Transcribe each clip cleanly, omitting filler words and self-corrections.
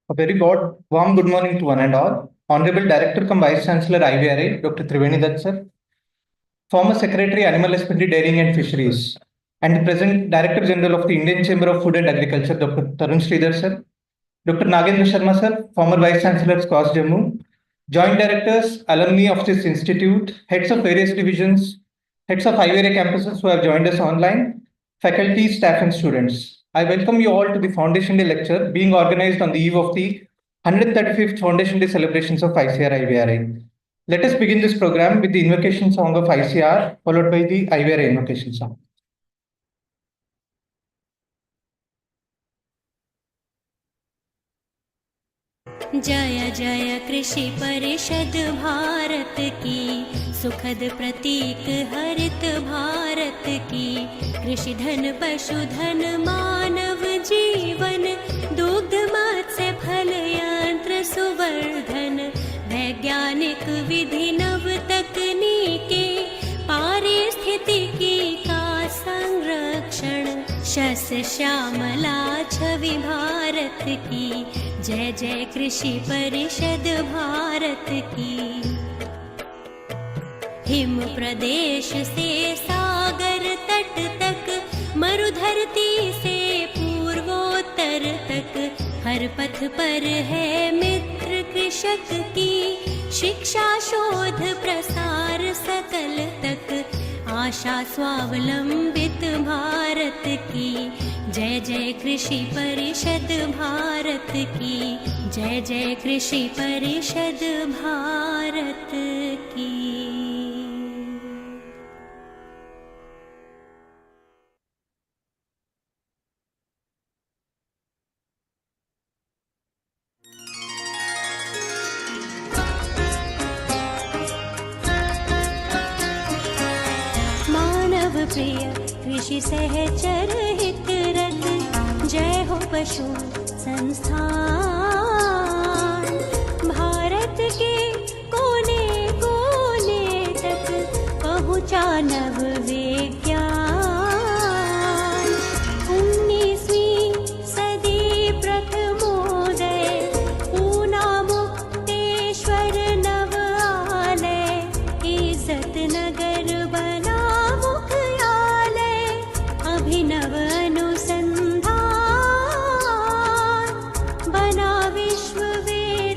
A very warm good morning to one and all. Honorable Director cum Vice Chancellor IVRA, Dr. Triveni Dutt sir, former Secretary Animal Husbandry, Dairying and Fisheries, and the present Director General of the Indian Chamber of Food and Agriculture, Dr. Tarun Sridhar sir, Dr. Nagendra Sharma sir, former Vice Chancellor, SCOS Jammu, Joint Directors, alumni of this institute, heads of various divisions, heads of IVRA campuses who have joined us online, faculty, staff, and students. I welcome you all to the Foundation Day lecture being organized on the eve of the 135th Foundation Day celebrations of ICR IVRA. Let us begin this program with the invocation song of ICR, followed by the IVRA invocation song. जय जय कृषि परिषद भारत की, सुखद प्रतीक हरित भारत की। कृषि धन पशुधन मानव जीवन, दुग्ध मत्स्य फल यंत्र सुवर्धन। वैज्ञानिक विधि नव तकनीके, पारिस्थितिकी का संरक्षण। शस्य श्यामला छवि भारत की, जय जय कृषि परिषद भारत की। हिम प्रदेश से सागर तट तक, मरुधरती से पूर्वोत्तर तक। हर पथ पर है मित्र कृषक की, शिक्षा शोध प्रसार सकल तक। आशा स्वावलंबित भारत की, जय जय कृषि परिषद भारत की। जय जय कृषि परिषद भारत की। प्रिय कृषि सहचर हित रत, जय हो पशु संस्थान। भारत के कोने कोने तक पहुँचा नव विज्ञान। 19वीं सदी प्रथमोदय, पूना मुक्तेश्वर नव आलय। इज्जत नगर बना अभिनव अनुसंधान, बना विश्वविद्यालय।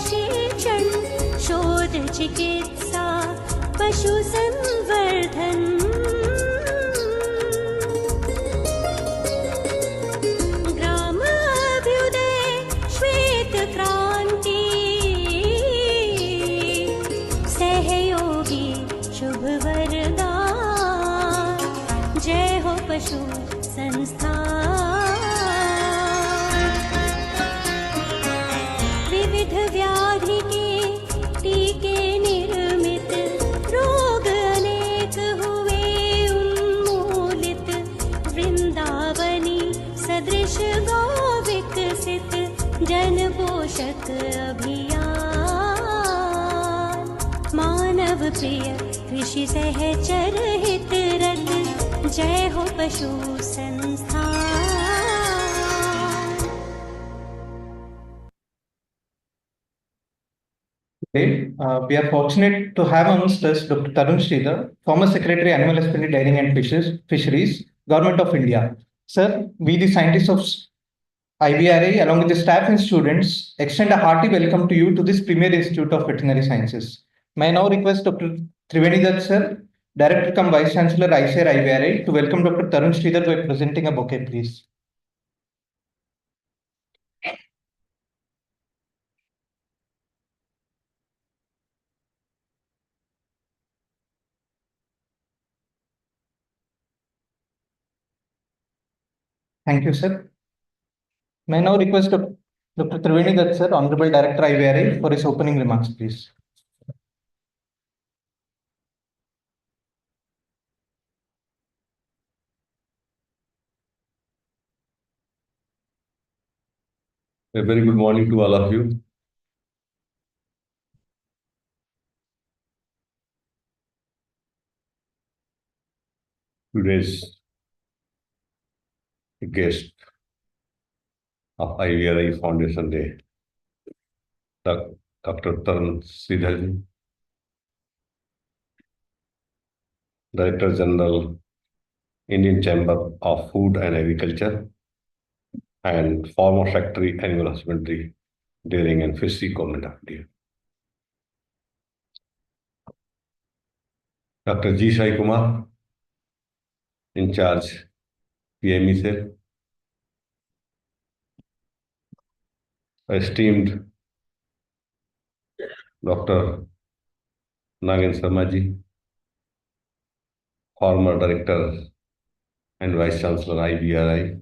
शिक्षण शोध चिकित्सा पशु संवर्धन। ग्राम अभ्युदय श्वेत क्रांति, सहयोगी शुभ वरदान। जय हो पशु संस्थान। विविध व्याधि के टीके निर्मित, रोग अनेक हुए उन्मूलित। वृंदावनी सदृश गौ विकसित, जन पोषक अभियान। मानव प्रिय कृषि सहचर हित रत, जय हो पशु संस्थान। Today, we are fortunate to have amongst us Dr. Tarun Sridhar, former Secretary Animal Husbandry, Dairying and Fisheries, Government of India. Sir, we the scientists of IVRA, along with the staff and students, extend a hearty welcome to you to this premier Institute of Veterinary Sciences. May I now request Dr. Triveni Dutt sir, Director cum Vice Chancellor ICR IVRA, to welcome Dr. Tarun Sridhar by presenting a bouquet, please. Thank you, sir. May I now request Dr. Triveni Dutt, sir, Honorable Director IVRI, for his opening remarks, please. A very good morning to all of you. Today's guest of IVRI Foundation Day, Dr. Tarun Sridharji, Director General, Indian Chamber of Food and Agriculture, and former Secretary, Animal Husbandry, Dairying and Fishery, Government of India. Dr. G. Sai Kumar, in charge, PME Cell. Esteemed Dr. Nagen Sharma ji, former Director and Vice Chancellor, IVRI,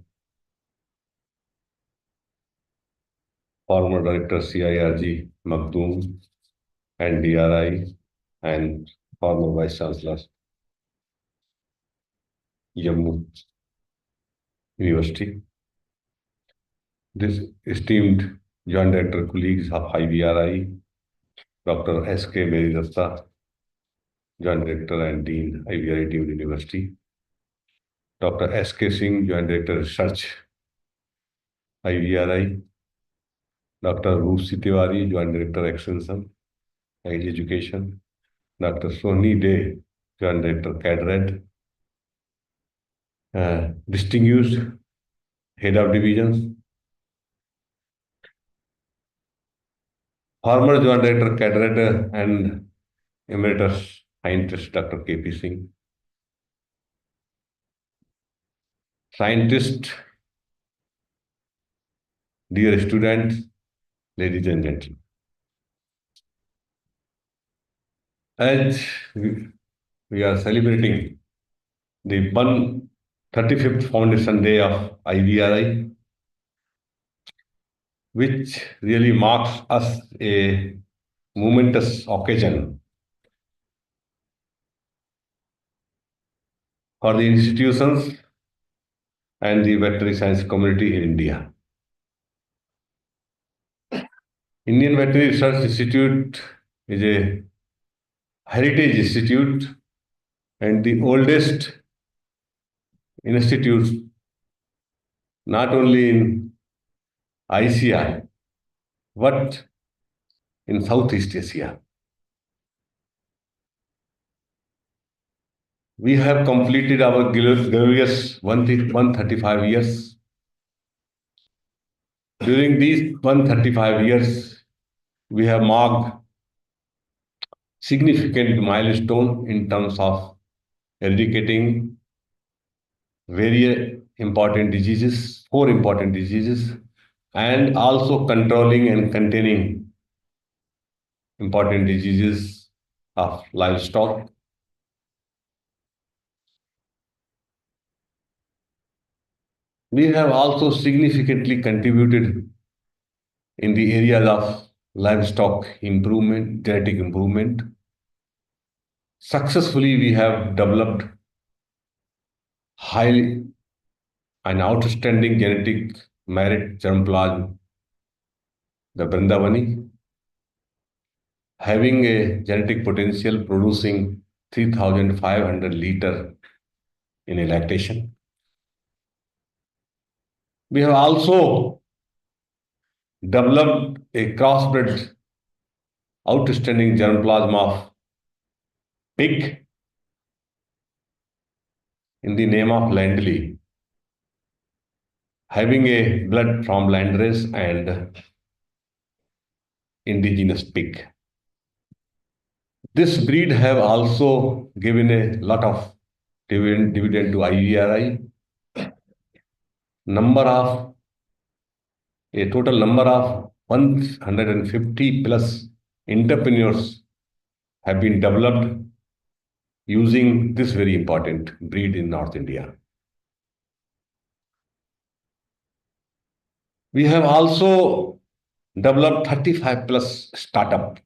former Director, CIRG, Makhdoom, and DRI, and former Vice Chancellor, Jammu University. This esteemed Joint Director colleagues of IVRI, Dr. S.K. Meridatta, Joint Director and Dean, IVRI Deemed University, Dr. S.K. Singh, Joint Director Research, IVRI, Dr. Rusi Tiwari, Joint Director Extension, Education, Dr. Soni Day, Joint Director CADRED, distinguished Head of Divisions, former Joint Director CADRED and Emeritus Scientist Dr. K.P. Singh, Scientist, dear students, ladies and gentlemen. As we are celebrating the 135th Foundation Day of IVRI, which really marks us a momentous occasion for the institutions and the veterinary science community in India. Indian Veterinary Research Institute is a heritage institute and the oldest institute not only in ICI but in Southeast Asia. We have completed our glorious 135 years. During these 135 years, we have marked significant milestone in terms of eradicating very important diseases, 4 important diseases, and also controlling and containing important diseases of livestock. We have also significantly contributed in the areas of livestock improvement, genetic improvement. Successfully, we have developed highly and outstanding genetic merit germplasm, the Brindavani, having a genetic potential producing 3,500 liter in a lactation. We have also developed a crossbred outstanding germplasm of pig in the name of Landley, having a blood from landrace and indigenous pig. This breed have also given a lot of dividend to IVRI. A total number of 150 plus entrepreneurs have been developed using this very important breed in North India. We have also developed 35 plus startup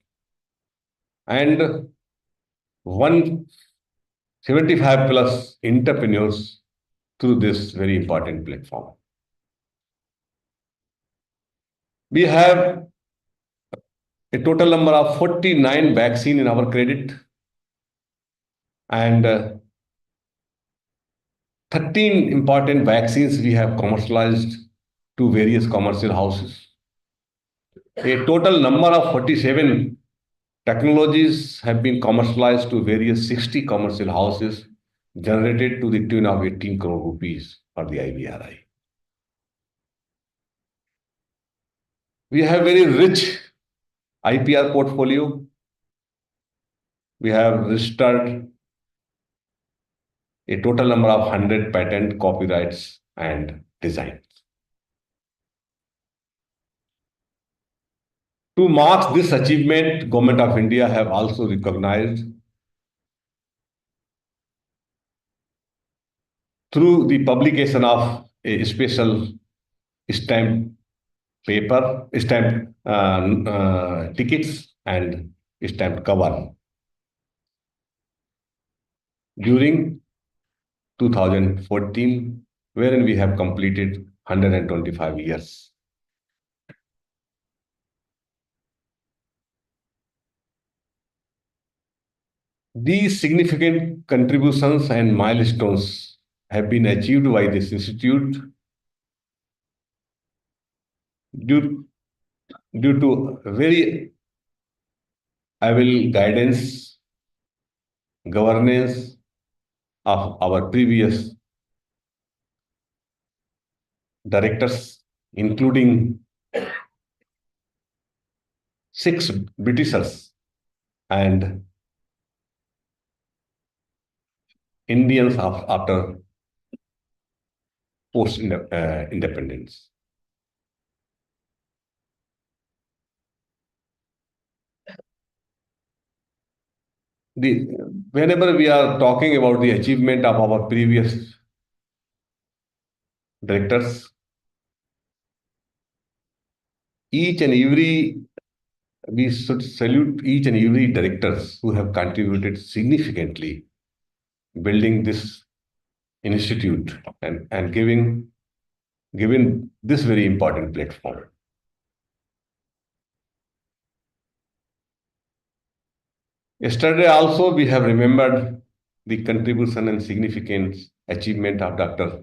and 175 plus entrepreneurs through this very important platform. We have a total number of 49 vaccine in our credit and 13 important vaccines we have commercialized to various commercial houses. A total number of 47 technologies have been commercialized to various 60 commercial houses, generated to the tune of 18 crore rupees for the IVRI. We have very rich IPR portfolio. We have registered a total number of 100 patent copyrights and designs. To mark this achievement, Government of India have also recognized through the publication of a special stamp paper, stamp tickets and stamp cover during 2014, wherein we have completed 125 years. These significant contributions and milestones have been achieved by this institute due to very able guidance, governance of our previous directors, including 6 Britishers and Indians after post-independence. Whenever we are talking about the achievement of our previous directors, we should salute each and every directors who have contributed significantly building this institute and giving this very important platform. Yesterday also we have remembered the contribution and significant achievement of Dr.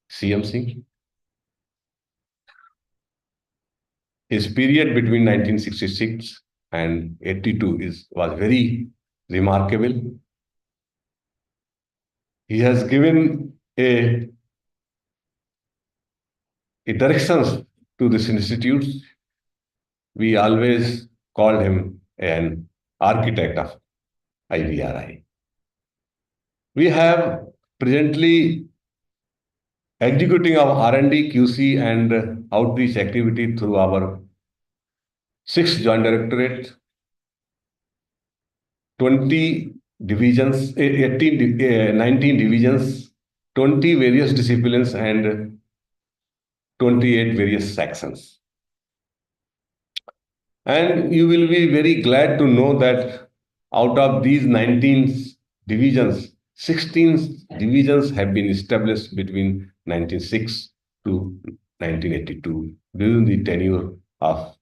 C.M. Singh. His period between 1966 and 82 was very remarkable. He has given a directions to this institute. We always called him an architect of IVRI. We have presently executing our R&D, QC and outreach activity through our 6 joint directorate, 20 divisions, 19 divisions, 20 various disciplines and 28 various sections. And you will be very glad to know that out of these 19 divisions, 16 divisions have been established between 1906 to 1982 during the tenure of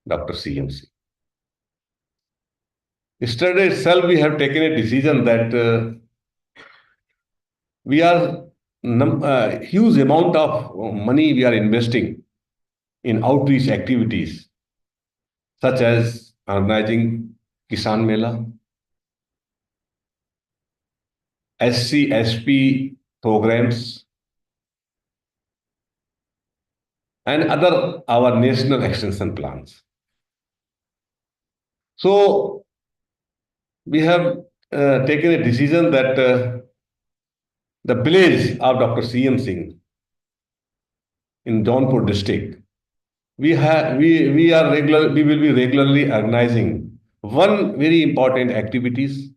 Dr. C.M. Singh. Yesterday itself, we have taken a decision that we are huge amount of money we are investing in outreach activities, such as organizing Kisan Mela, SC, SP programs, and other our national extension plans. So we have taken a decision that the village of Dr. C.M. Singh in Jaunpur district, we will be regularly organizing one very important activities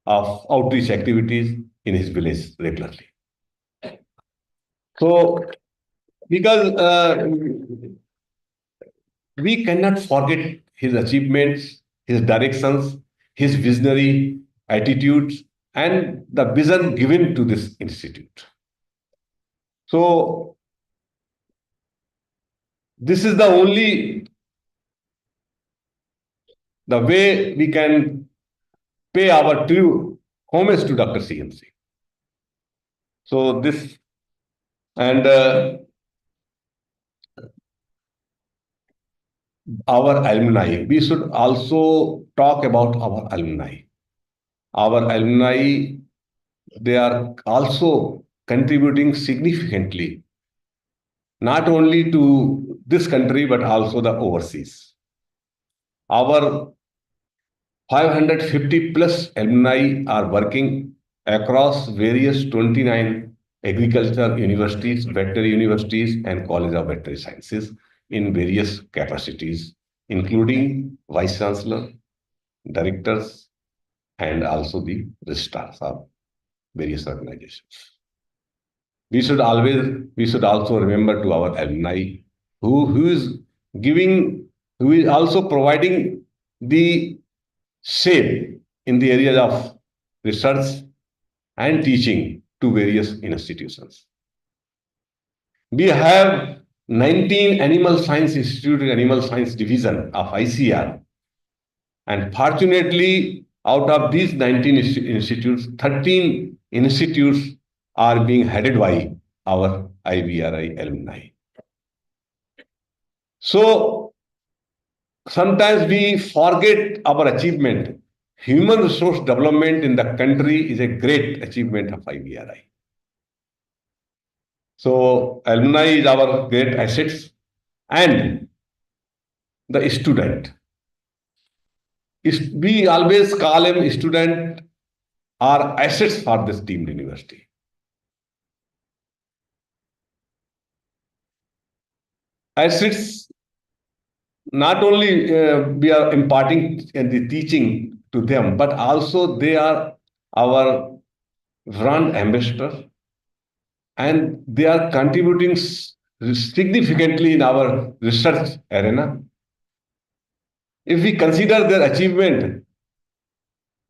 of outreach activities in his village regularly. So because we cannot forget his achievements, his directions, his visionary attitudes, and the vision given to this institute. So, this is the only the way we can pay our true homage to Dr. CMC. So, this and our alumni, we should also talk about our alumni. Our alumni, they are also contributing significantly, not only to this country, but also the overseas. Our 550 plus alumni are working across various 29 agriculture universities, veterinary universities, and College of Veterinary Sciences in various capacities, including vice chancellor, directors, and also the registrars of various organizations. We should also remember to our alumni who is giving, who is also providing the shape in the area of research and teaching to various institutions. We have 19 Animal Science Institute and Animal Science Division of ICR. And fortunately, out of these 19 institutes, 13 institutes are being headed by our IVRI alumni. So, sometimes we forget our achievement. Human resource development in the country is a great achievement of IVRI. So, alumni is our great assets, and the student. We always call him student are assets for this deemed university. Assets, not only we are imparting the teaching to them, but also they are our brand ambassador, and they are contributing significantly in our research arena. If we consider their achievement,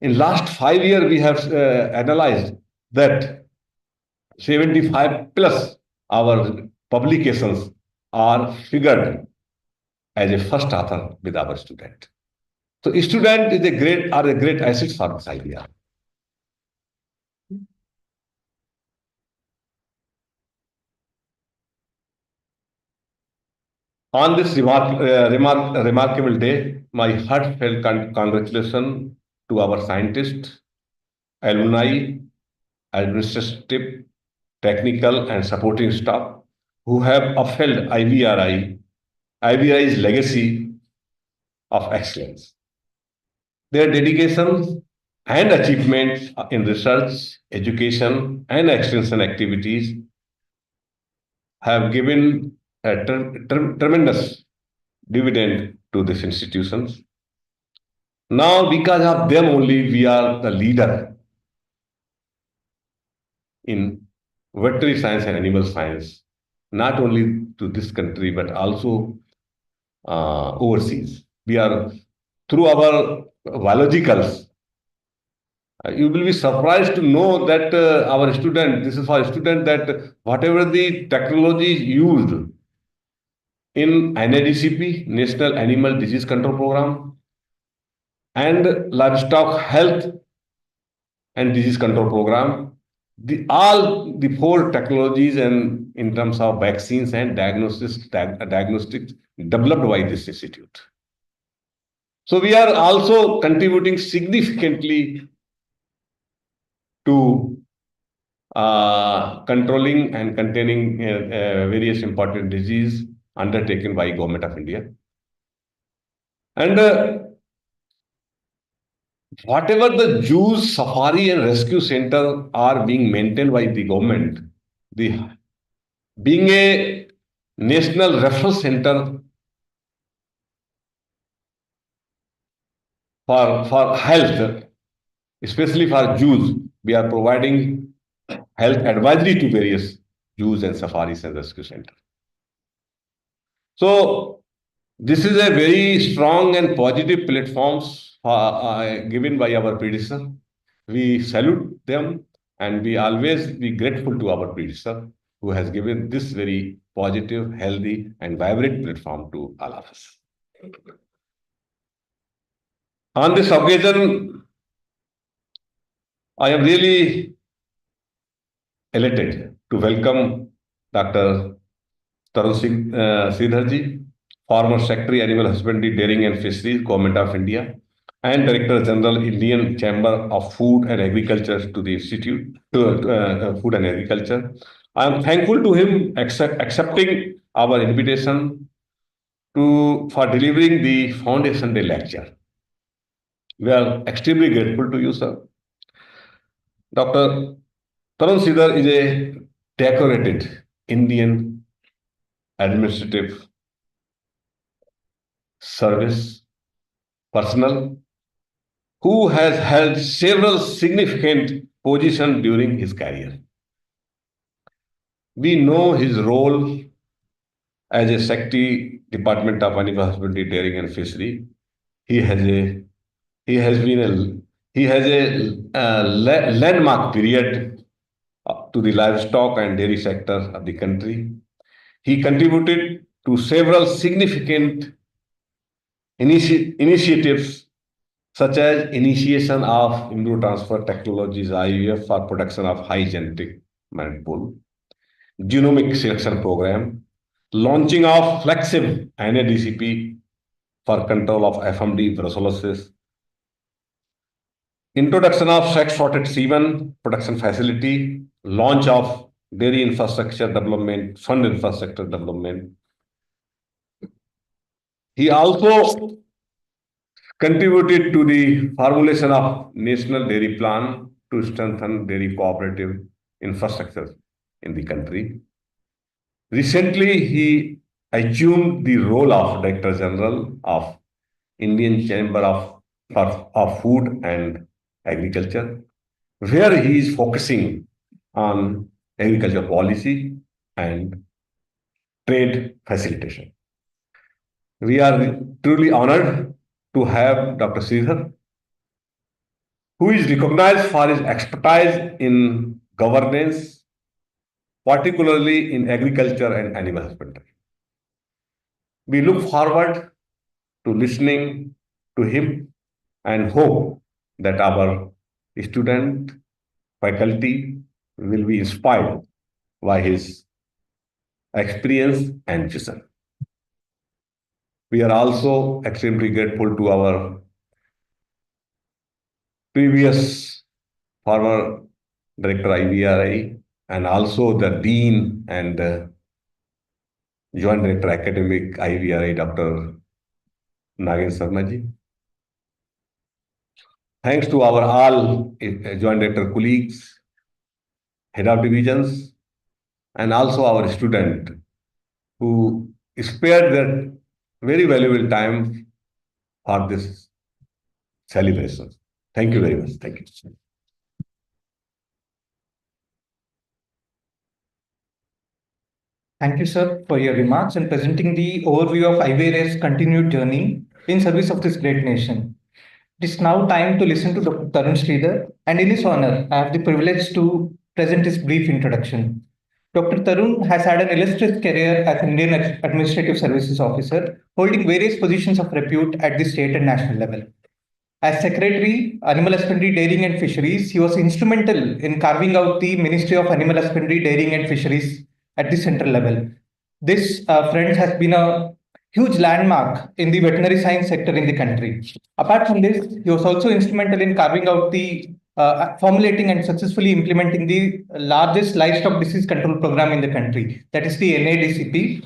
in last 5 years we have analyzed that 75 plus our publications are figured as a first author with our student. So student is a great asset for this idea. On this remarkable day, my heartfelt congratulations to our scientists, alumni, administrative, technical, and supporting staff who have upheld IVRI's legacy of excellence. Their dedication and achievements in research, education, and extension activities have given a tremendous dividend to these institutions. Now, because of them only, we are the leader in veterinary science and animal science, not only to this country, but also overseas. We are, through our biologicals, you will be surprised to know that our student, this is for a student, that whatever the technology is used in NADCP, National Animal Disease Control Program, and Livestock Health and Disease Control Program, all the four technologies and in terms of vaccines and diagnostics developed by this institute. So we are also contributing significantly to controlling and containing various important diseases undertaken by Government of India. And whatever the zoos, safari and rescue center are being maintained by the government, being a national reference center for health, especially for zoos, we are providing health advisory to various zoos and safaris and rescue centers. So This is a very strong and positive platforms given by our predecessor. We salute them and we always be grateful to our predecessor who has given this very positive, healthy, and vibrant platform to all of us. On this occasion, I am really elated to welcome Dr. Tarun Singh Sridharji, former Secretary Animal Husbandry, Dairying and Fisheries, Government of India, and Director General, Indian Chamber of Food and Agriculture to the Institute to Food and Agriculture. I am thankful to him accepting our invitation for delivering the Foundation Day lecture. We are extremely grateful to you, sir. Dr. Tarun Sridhar is a decorated Indian administrative service personnel who has held several significant positions during his career. We know his role as a Secretary Department of Animal Husbandry, Dairying and Fishery. He has a he has been a he has a landmark period to the livestock and dairy sector of the country. He contributed to several significant initiatives such as initiation of embryo transfer technologies IVF for production of high genetic merit pool, genomic selection program, launching of flexible NADCP for control of FMD brucellosis, introduction of sex-sorted semen production facility, launch of dairy infrastructure development, fund infrastructure development. He also contributed to the formulation of National Dairy Plan to strengthen dairy cooperative infrastructure in the country. Recently, he assumed the role of Director General of Indian Chamber of Food and Agriculture, where he is focusing on agriculture policy and trade facilitation. We are truly honored to have Dr. Sridhar, who is recognized for his expertise in governance, particularly in agriculture and animal husbandry. We look forward to listening to him and hope that our student faculty will be inspired by his experience and vision. We are also extremely grateful to our previous former Director IVRI and also the Dean and Joint Director Academic IVRI, Dr. Nagin Sarmaji. Thanks to our all Joint Director colleagues, Head of Divisions, and also our student who spared their very valuable time for this celebration. Thank you very much. Thank you. Thank you, sir, for your remarks and presenting the overview of IVR's continued journey in service of this great nation. It is now time to listen to Dr. Tarun Sridhar, and in his honor, I have the privilege to present his brief introduction. Dr. Tarun has had an illustrious career as an Indian Administrative Services Officer, holding various positions of repute at the state and national level. As Secretary, Animal Husbandry, Dairying and Fisheries, he was instrumental in carving out the Ministry of Animal Husbandry, Dairying and Fisheries at the central level. This, friends, has been a huge landmark in the veterinary science sector in the country. Apart from this, he was also instrumental in carving out the formulating and successfully implementing the largest livestock disease control program in the country, that is the NADCP.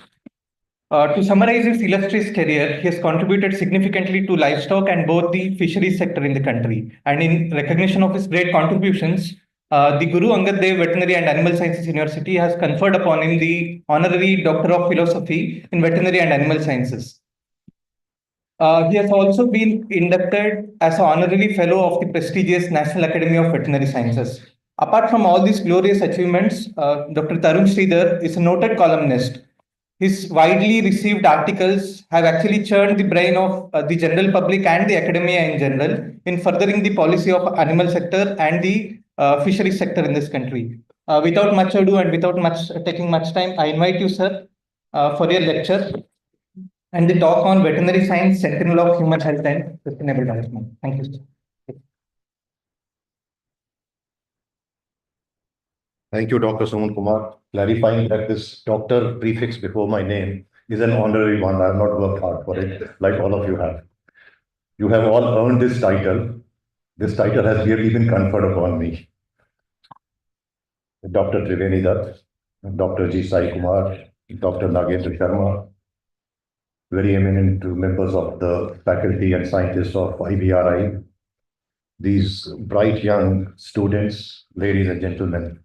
To summarize his illustrious career, he has contributed significantly to livestock and both the fisheries sector in the country. And in recognition of his great contributions, the Guru Angad Dev Veterinary and Animal Sciences University has conferred upon him the honorary Doctor of Philosophy in Veterinary and Animal Sciences. He has also been inducted as an honorary fellow of the prestigious National Academy of Veterinary Sciences. Apart from all these glorious achievements, Dr. Tarun Sridhar is a noted columnist. His widely received articles have actually churned the brain of the general public and the academia in general in furthering the policy of animal sector and the fisheries sector in this country. Without much ado and without much taking much time, I invite you, sir, for your lecture and the talk on veterinary science, sentinel of human health and sustainable development. Thank you, sir. Thank you, Dr. Suman Kumar. Clarifying that this doctor prefix before my name is an honorary one. I have not worked hard for it, like all of you have. You have all earned this title. This title has really been conferred upon me. Dr. Triveni Dutt, Dr. G. Sai Kumar, Dr. Nagendra Sharma, very eminent members of the faculty and scientists of IVRI, these bright young students, ladies and gentlemen.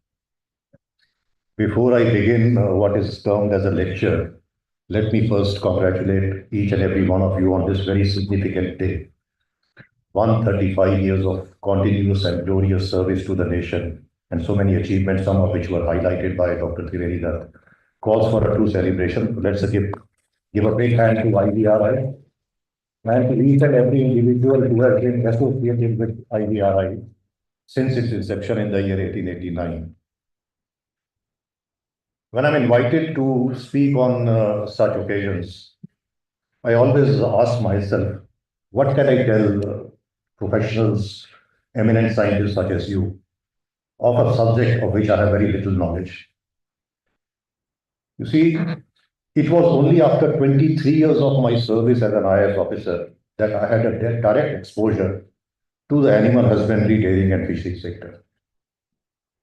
Before I begin what is termed as a lecture, let me first congratulate each and every one of you on this very significant day. 135 years of continuous and glorious service to the nation, and so many achievements, some of which were highlighted by Dr. Triveni Dutt, calls for a true celebration. Let's give a big hand to IVRI and to each and every individual who has been associated with IVRI since its inception in the year 1889. When I'm invited to speak on such occasions, I always ask myself, what can I tell professionals, eminent scientists such as you, of a subject of which I have very little knowledge? You see, it was only after 23 years of my service as an IAS officer that I had a direct exposure to the animal husbandry, dairying and fishing sector.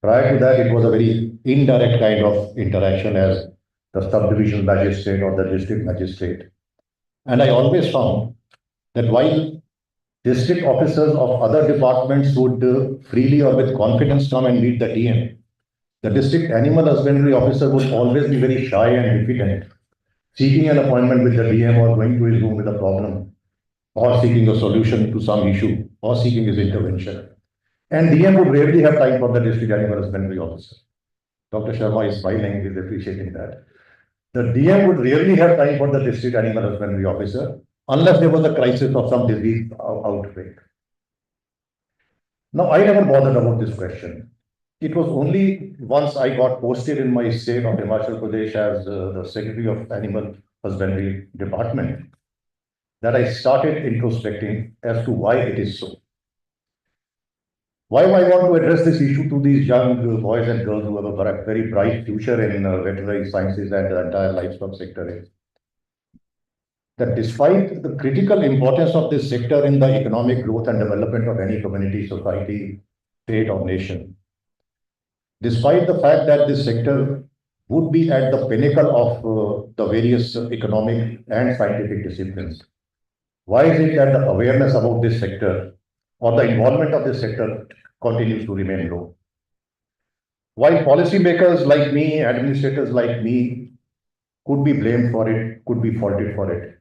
Prior to that, it was a very indirect kind of interaction as the subdivision magistrate or the district magistrate. And I always found that while district officers of other departments would freely or with confidence come and meet the DM, the district animal husbandry officer would always be very shy and diffident, seeking an appointment with the DM or going to his room with a problem, or seeking a solution to some issue, or seeking his intervention. And DM would rarely have time for the district animal husbandry officer. Dr. Sharma is smiling, he's appreciating that. The DM would rarely have time for the district animal husbandry officer unless there was a crisis of some disease outbreak. Now, I never bothered about this question. It was only once I got posted in my state of Himachal Pradesh as the Secretary of Animal Husbandry Department that I started introspecting as to why it is so. Why I want to address this issue to these young boys and girls who have a very bright future in veterinary sciences and the entire livestock sector is that despite the critical importance of this sector in the economic growth and development of any community, society, state or nation, despite the fact that this sector would be at the pinnacle of the various economic and scientific disciplines, why is it that the awareness about this sector or the involvement of this sector continues to remain low? While policymakers like me, administrators like me, could be blamed for it, could be faulted for it,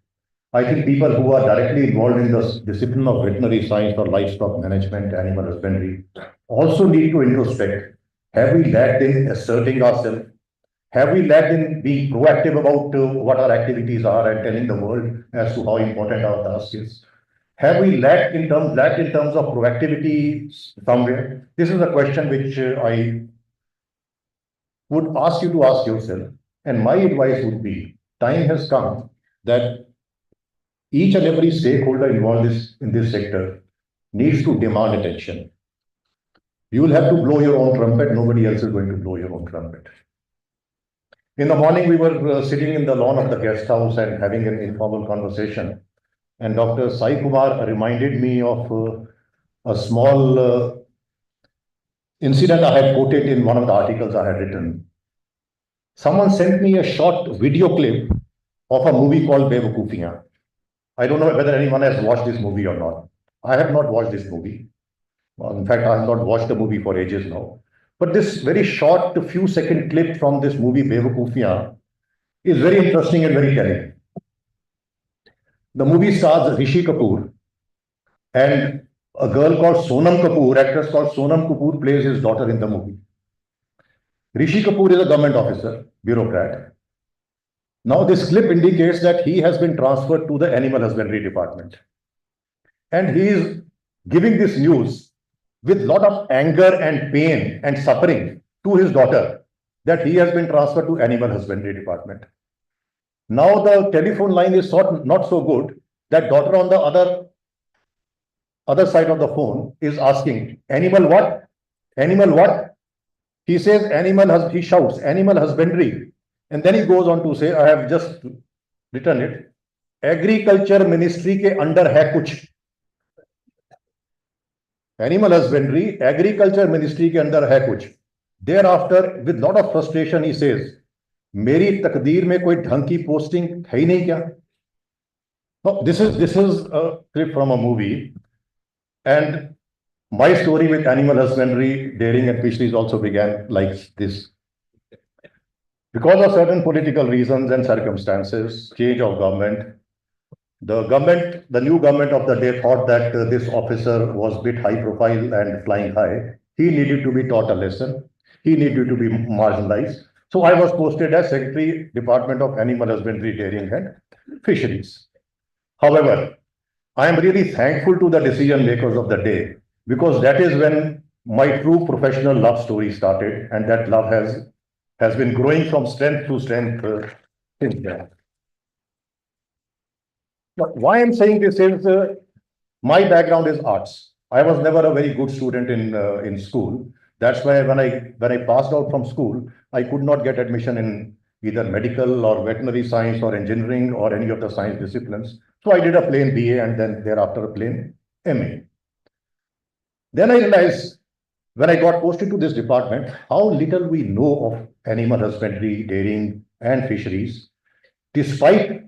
I think people who are directly involved in the discipline of veterinary science or livestock management, animal husbandry, also need to introspect. Have we lacked in asserting ourselves? Have we lacked in being proactive about what our activities are and telling the world as to how important our task is? Have we lacked in terms of proactivity somewhere? This is a question which I would ask you to ask yourself. And my advice would be, time has come that each and every stakeholder involved in this sector needs to demand attention. You will have to blow your own trumpet. Nobody else is going to blow your own trumpet. In the morning, we were sitting in the lawn of the guest house and having an informal conversation. And Dr. Sai Kumar reminded me of a small incident I had quoted in one of the articles I had written. Someone sent me a short video clip of a movie called Vivekanand. I don't know whether anyone has watched this movie or not. I have not watched this movie. Well, in fact, I have not watched the movie for ages now. But this very short, few second clip from this movie Vivekanand is very interesting and very telling. The movie stars Rishi Kapoor and a girl called Sonam Kapoor, actress called Sonam Kapoor plays his daughter in the movie. Rishi Kapoor is a government officer, bureaucrat. Now, this clip indicates that he has been transferred to the animal husbandry department. And he is giving this news with a lot of anger and pain and suffering to his daughter that he has been transferred to animal husbandry department. Now the telephone line is not so good that daughter on the other side of the phone is asking, animal what? Animal what? He says he shouts, animal husbandry. And then he goes on to say, I have just written it, agriculture ministry के under है कुछ. Animal husbandry, agriculture ministry के अंदर है कुछ. Thereafter, with lot of frustration, he says, मेरी तकदीर में कोई ढंग की posting है ही नहीं क्या? No, this is a clip from a movie, and my story with animal husbandry, dairying and fisheries also began like this. Because of certain political reasons and circumstances, change of government, the new government of the day thought that this officer was a bit high profile and flying high. He needed to be taught a lesson. He needed to be marginalized. So I was posted as Secretary, Department of Animal Husbandry, Dairying and Fisheries. However, I am really thankful to the decision makers of the day, because that is when my true professional love story started, and that love has been growing from strength to strength since then. Now, why I'm saying this is my background is arts. I was never a very good student in school. That's why when I passed out from school, I could not get admission in either medical or veterinary science or engineering or any of the science disciplines. So I did a plain BA and then thereafter a plain MA. Then I realized when I got posted to this department, how little we know of animal husbandry, dairying and fisheries, despite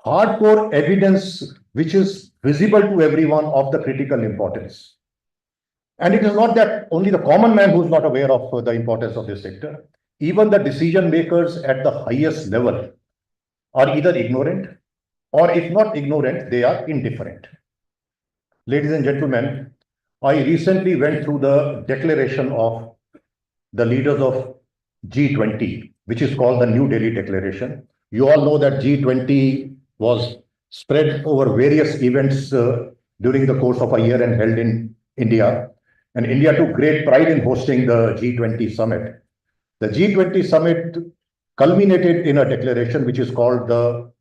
hardcore evidence which is visible to everyone of the critical importance. And it is not that only the common man who is not aware of the importance of this sector. Even the decision makers at the highest level are either ignorant, or if not ignorant, they are indifferent. Ladies and gentlemen, I recently went through the declaration of the leaders of G20, which is called the New Delhi Declaration. You all know that G20 was spread over various events during the course of a year and held in India. And India took great pride in hosting the G20 summit. The G20 summit culminated in a declaration which is called the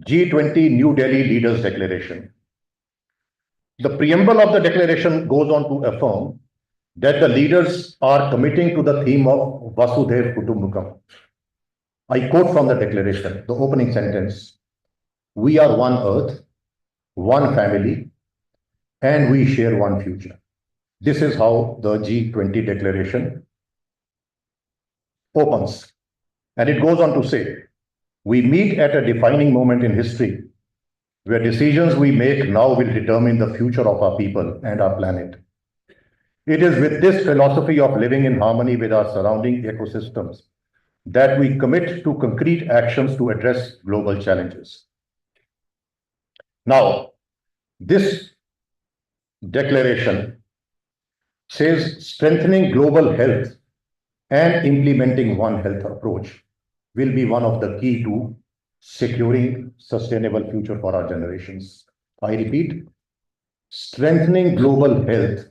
G20 New Delhi Leaders Declaration. The preamble of the declaration goes on to affirm that the leaders are committing to the theme of Vasudhaiv Kutumbakam. I quote from the declaration, the opening sentence, "We are one earth, one family, and we share one future." This is how the G20 declaration opens. And it goes on to say, "We meet at a defining moment in history where decisions we make now will determine the future of our people and our planet. It is with this philosophy of living in harmony with our surrounding ecosystems that we commit to concrete actions to address global challenges." Now, this declaration says strengthening global health and implementing One Health approach will be one of the key to securing sustainable future for our generations. I repeat, strengthening global health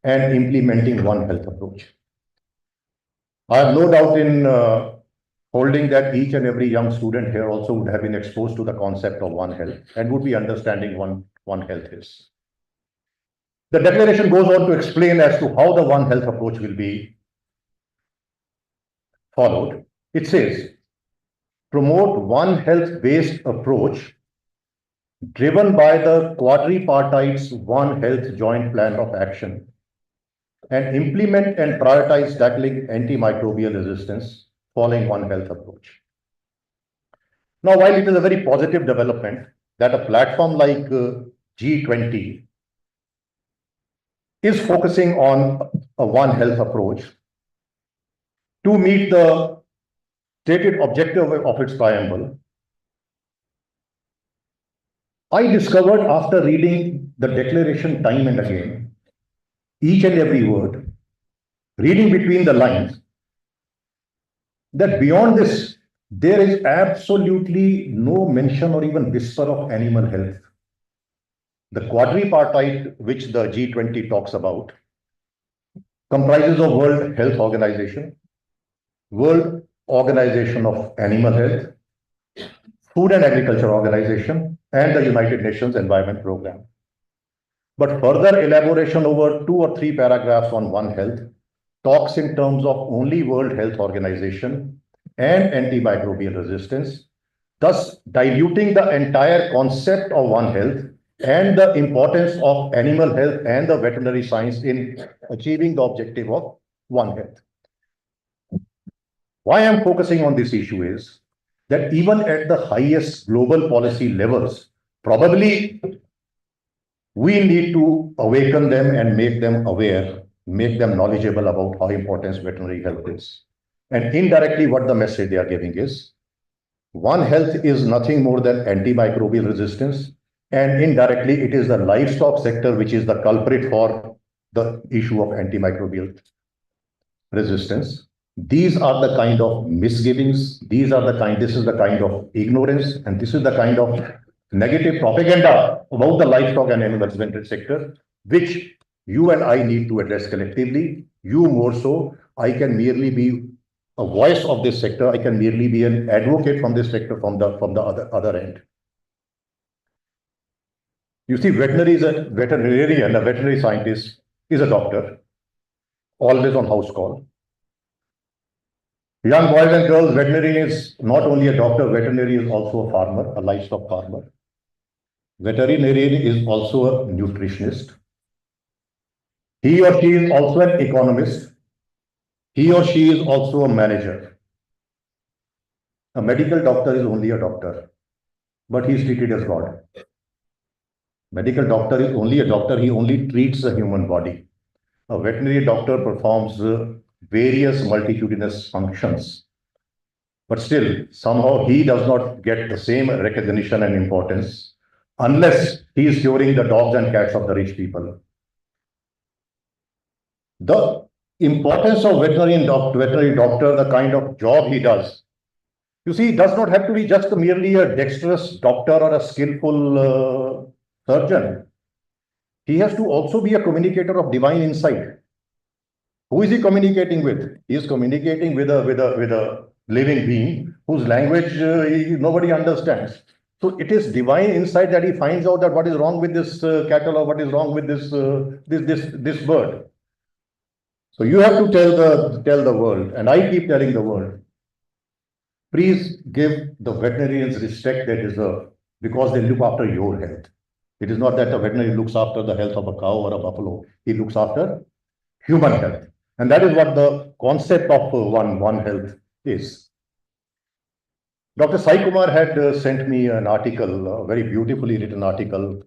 and implementing One Health approach. I have no doubt in holding that each and every young student here also would have been exposed to the concept of One Health and would be understanding One Health is. The declaration goes on to explain as to how the One Health approach will be followed. It says, promote One Health-based approach driven by the quadripartite's One Health joint plan of action and implement and prioritize tackling antimicrobial resistance following One Health approach. Now, while it is a very positive development that a platform like G20 is focusing on a One Health approach to meet the stated objective of its preamble, I discovered after reading the declaration time and again, each and every word, reading between the lines, that beyond this, there is absolutely no mention or even whisper of animal health. The quadripartite which the G20 talks about comprises of World Health Organization, World Organization of Animal Health, Food and Agriculture Organization, and the United Nations Environment Programme. But further elaboration over 2 or 3 paragraphs on One Health talks in terms of only World Health Organization and antimicrobial resistance, thus diluting the entire concept of One Health and the importance of animal health and the veterinary science in achieving the objective of One Health. Why I'm focusing on this issue is that even at the highest global policy levels, probably we need to awaken them and make them aware, make them knowledgeable about how important veterinary health is. And indirectly, what the message they are giving is, One Health is nothing more than antimicrobial resistance, and indirectly, it is the livestock sector which is the culprit for the issue of antimicrobial resistance. These are the kind of misgivings, this is the kind of ignorance, and this is the kind of negative propaganda about the livestock and animal husbandry sector, which you and I need to address collectively. You more so. I can merely be a voice of this sector. I can merely be an advocate from this sector from the other end. You see, veterinarian, a veterinary scientist is a doctor, always on house call. Young boys and girls, veterinarian is not only a doctor, veterinarian is also a farmer, a livestock farmer. Veterinarian is also a nutritionist. He or she is also an economist. He or she is also a manager. A medical doctor is only a doctor, but he is treated as God. Medical doctor is only a doctor, he only treats the human body. A veterinary doctor performs various multitudinous functions, but still, somehow he does not get the same recognition and importance unless he is curing the dogs and cats of the rich people. The importance of veterinary doctor, the kind of job he does, you see, he does not have to be just merely a dexterous doctor or a skillful surgeon. He has to also be a communicator of divine insight. Who is he communicating with? He is communicating with a living being whose language nobody understands. So it is divine insight that he finds out that what is wrong with this cattle or what is wrong with this bird. So you have to tell the world, and I keep telling the world, please give the veterinarians respect they deserve because they look after your health. It is not that the veterinarian looks after the health of a cow or a buffalo. He looks after human health. And that is what the concept of One Health is. Dr. Sai Kumar had sent me an article, a very beautifully written article,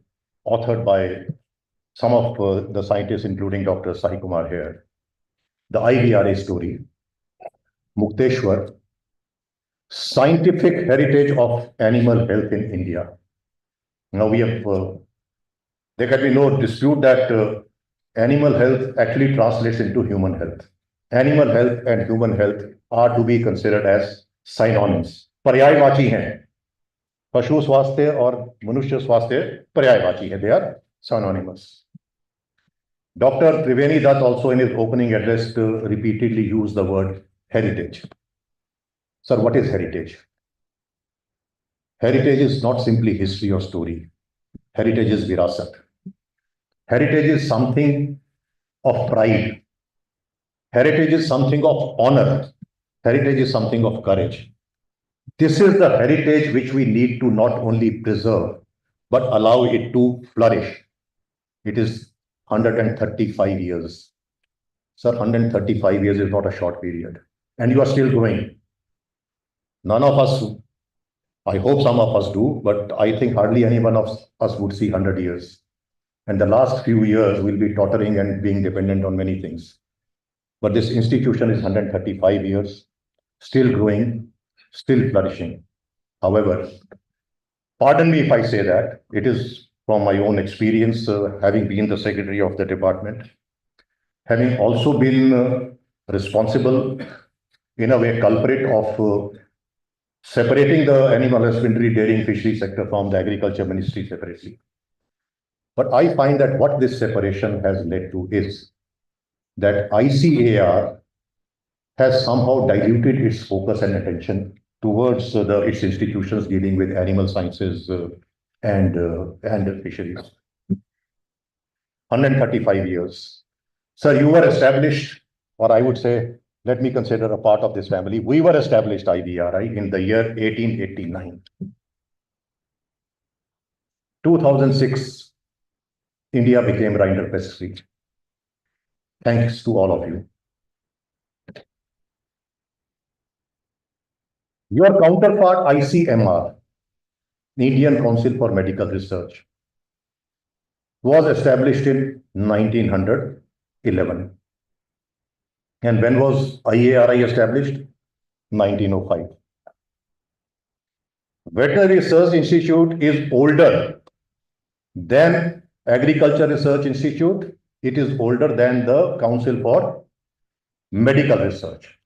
authored by some of the scientists, including Dr. Sai Kumar here. The IVRA story, Mukteshwar, Scientific Heritage of Animal Health in India. Now we have, there can be no dispute that animal health actually translates into human health. Animal health and human health are to be considered as synonyms. पर्यायवाची हैं. पशु स्वास्थ्य और मनुष्य स्वास्थ्य पर्यायवाची हैं. They are synonymous. Dr. Triveni Dutt also in his opening address repeatedly used the word heritage. Sir, what is heritage? Heritage is not simply history or story. Heritage is virasat. Heritage is something of pride. Heritage is something of honor. Heritage is something of courage. This is the heritage which we need to not only preserve, but allow it to flourish. It is 135 years. Sir, 135 years is not a short period. And you are still growing. None of us, I hope some of us do, but I think hardly any one of us would see 100 years. And the last few years will be tottering and being dependent on many things. But this institution is 135 years, still growing, still flourishing. However, pardon me if I say that, it is from my own experience, having been the secretary of the department, having also been responsible in a way, culprit of separating the animal husbandry, dairying, fishery sector from the agriculture ministry separately. But I find that what this separation has led to is that ICAR has somehow diluted its focus and attention towards its institutions dealing with animal sciences and fisheries. 135 years. Sir, you were established, or I would say, let me consider a part of this family. We were established IVRI in the year 1889. 2006, India became Rinderpest free. Thanks to all of you. Your counterpart, ICMR, Indian Council for Medical Research, was established in 1911. And when was IARI established? 1905. Veterinary Research Institute is older than Agriculture Research Institute. It is older than the Council for Medical Research.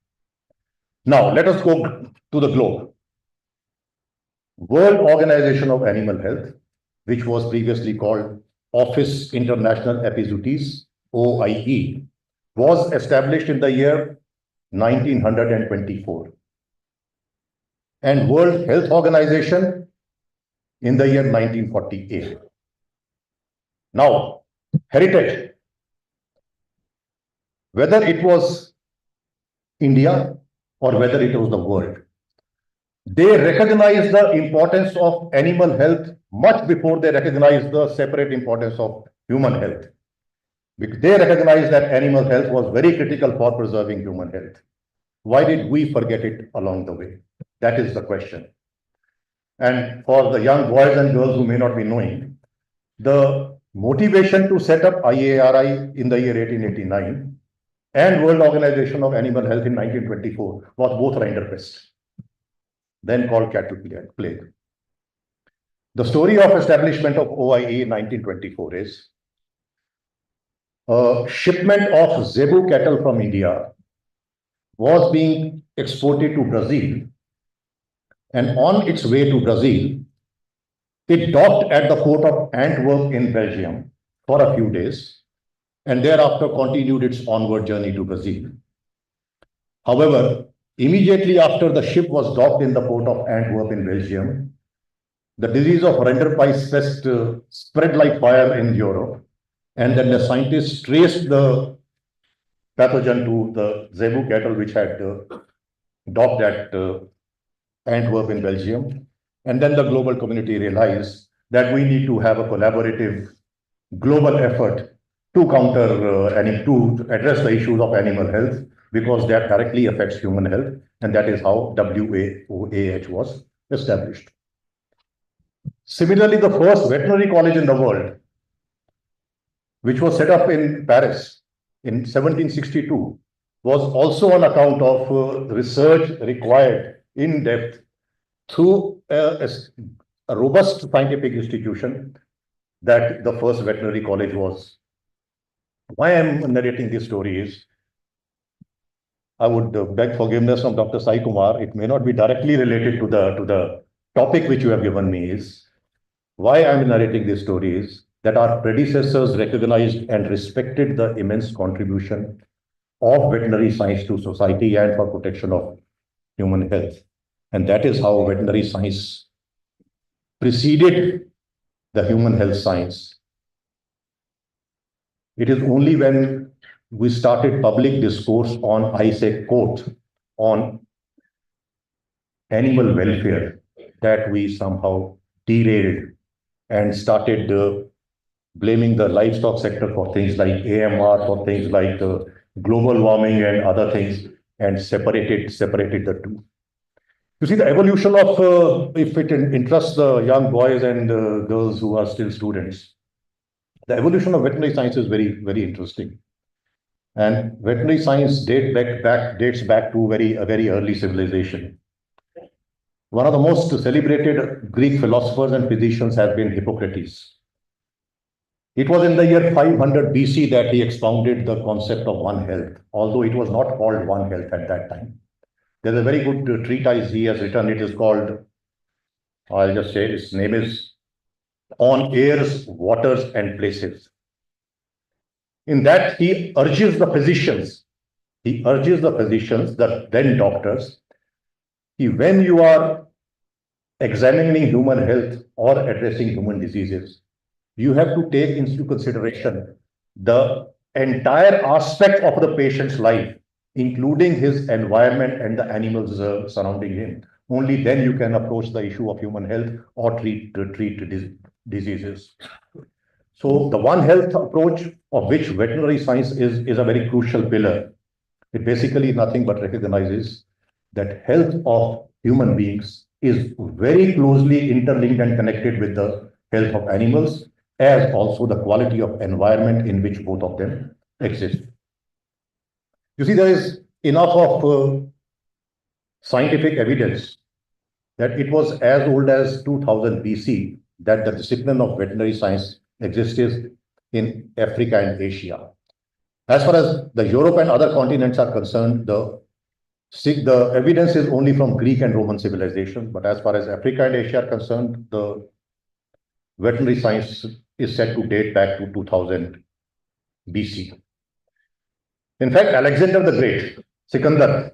Now, let us go to the globe. World Organization of Animal Health, which was previously called Office International Epizooties, OIE, was established in the year 1924. And World Health Organization in the year 1948. Now, heritage, whether it was India or whether it was the world, they recognized the importance of animal health much before they recognized the separate importance of human health. Because they recognized that animal health was very critical for preserving human health. Why did we forget it along the way? That is the question. And for the young boys and girls who may not be knowing, the motivation to set up IARI in the year 1889 and World Organization of Animal Health in 1924 was both rinderpest, then called cattle plague. The story of establishment of OIE in 1924 is a shipment of zebu cattle from India was being exported to Brazil, and on its way to Brazil, it docked at the port of Antwerp in Belgium for a few days, and thereafter continued its onward journey to Brazil. However, immediately after the ship was docked in the port of Antwerp in Belgium, the disease of rinderpest spread like fire in Europe, and then the scientists traced the pathogen to the zebu cattle which had docked at Antwerp in Belgium. And then the global community realized that we need to have a collaborative global effort to counter and to address the issues of animal health, because that directly affects human health, and that is how WAOAH was established. Similarly, the first veterinary college in the world, which was set up in Paris in 1762, was also on account of research required in depth through a robust scientific institution that the first veterinary college was. Why I'm narrating this story is, I would beg forgiveness from Dr. Sai Kumar. It may not be directly related to the topic which you have given me. Is why I'm narrating this story is that our predecessors recognized and respected the immense contribution of veterinary science to society and for protection of human health. And that is how veterinary science preceded the human health science. It is only when we started public discourse on, I say, quote, on animal welfare that we somehow derailed and started blaming the livestock sector for things like AMR, for things like global warming and other things, and separated the two. You see, the evolution of, if it interests the young boys and girls who are still students, the evolution of veterinary science is very, very interesting. And veterinary science dates back to a very early civilization. One of the most celebrated Greek philosophers and physicians has been Hippocrates. It was in the year 500 BC that he expounded the concept of One Health, although it was not called One Health at that time. There's a very good treatise he has written. It is called, I'll just say, its name is On Airs, Waters and Places. In that, he urges the physicians, the then doctors, when you are examining human health or addressing human diseases, you have to take into consideration the entire aspect of the patient's life, including his environment and the animals surrounding him. Only then you can approach the issue of human health or treat diseases. So the One Health approach, of which veterinary science is a very crucial pillar, it basically nothing but recognizes that health of human beings is very closely interlinked and connected with the health of animals, as also the quality of environment in which both of them exist. You see, there is enough of scientific evidence that it was as old as 2000 BC that the discipline of veterinary science existed in Africa and Asia. As far as the Europe and other continents are concerned, the evidence is only from Greek and Roman civilization. But as far as Africa and Asia are concerned, the veterinary science is said to date back to 2000 BC. In fact, Alexander the Great, Sikandar,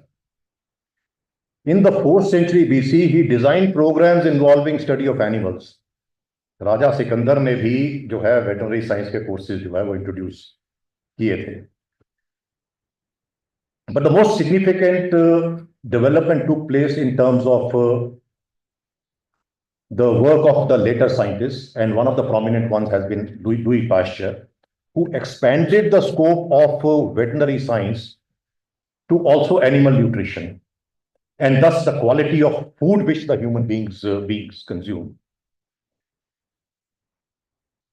in the 4th century BC, he designed programs involving study of animals. राजा सिकंदर ने भी जो है veterinary science के courses जो है वो introduce किए थे. But the most significant development took place in terms of the work of the later scientists, and one of the prominent ones has been Louis Pasteur, who expanded the scope of veterinary science to also animal nutrition, and thus the quality of food which the human beings consume.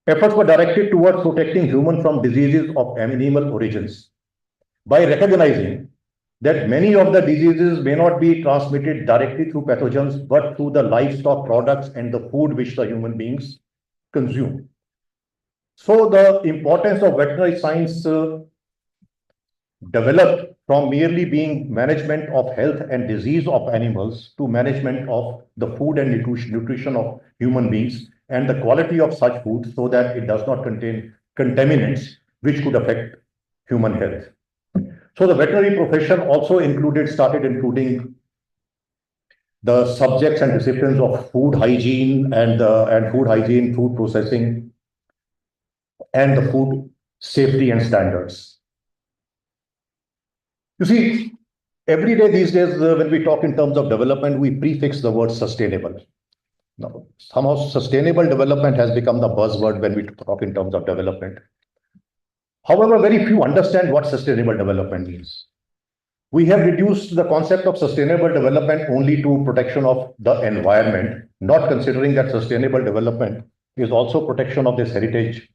Efforts were directed towards protecting humans from diseases of animal origins by recognizing that many of the diseases may not be transmitted directly through pathogens, but through the livestock products and the food which the human beings consume. So the importance of veterinary science developed from merely being management of health and disease of animals to management of the food and nutrition of human beings and the quality of such food so that it does not contain contaminants which could affect human health. So the veterinary profession also started including the subjects and disciplines of food hygiene and food hygiene, food processing, and the food safety and standards. You see, every day these days, when we talk in terms of development, we prefix the word sustainable. Now, somehow sustainable development has become the buzzword when we talk in terms of development. However, very few understand what sustainable development means. We have reduced the concept of sustainable development only to protection of the environment, not considering that sustainable development is also protection of this heritage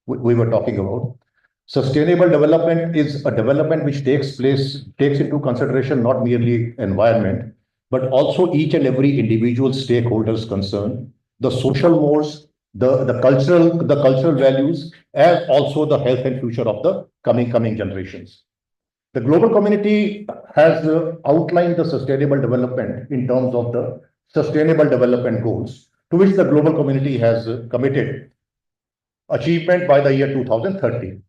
we were talking about. Sustainable development is a development which takes into consideration not merely environment, but also each and every individual stakeholders concerned, the social mores, the cultural values, as also the health and future of the coming generations. The global community has outlined the sustainable development in terms of the sustainable development goals, to which the global community has committed achievement by the year 2030.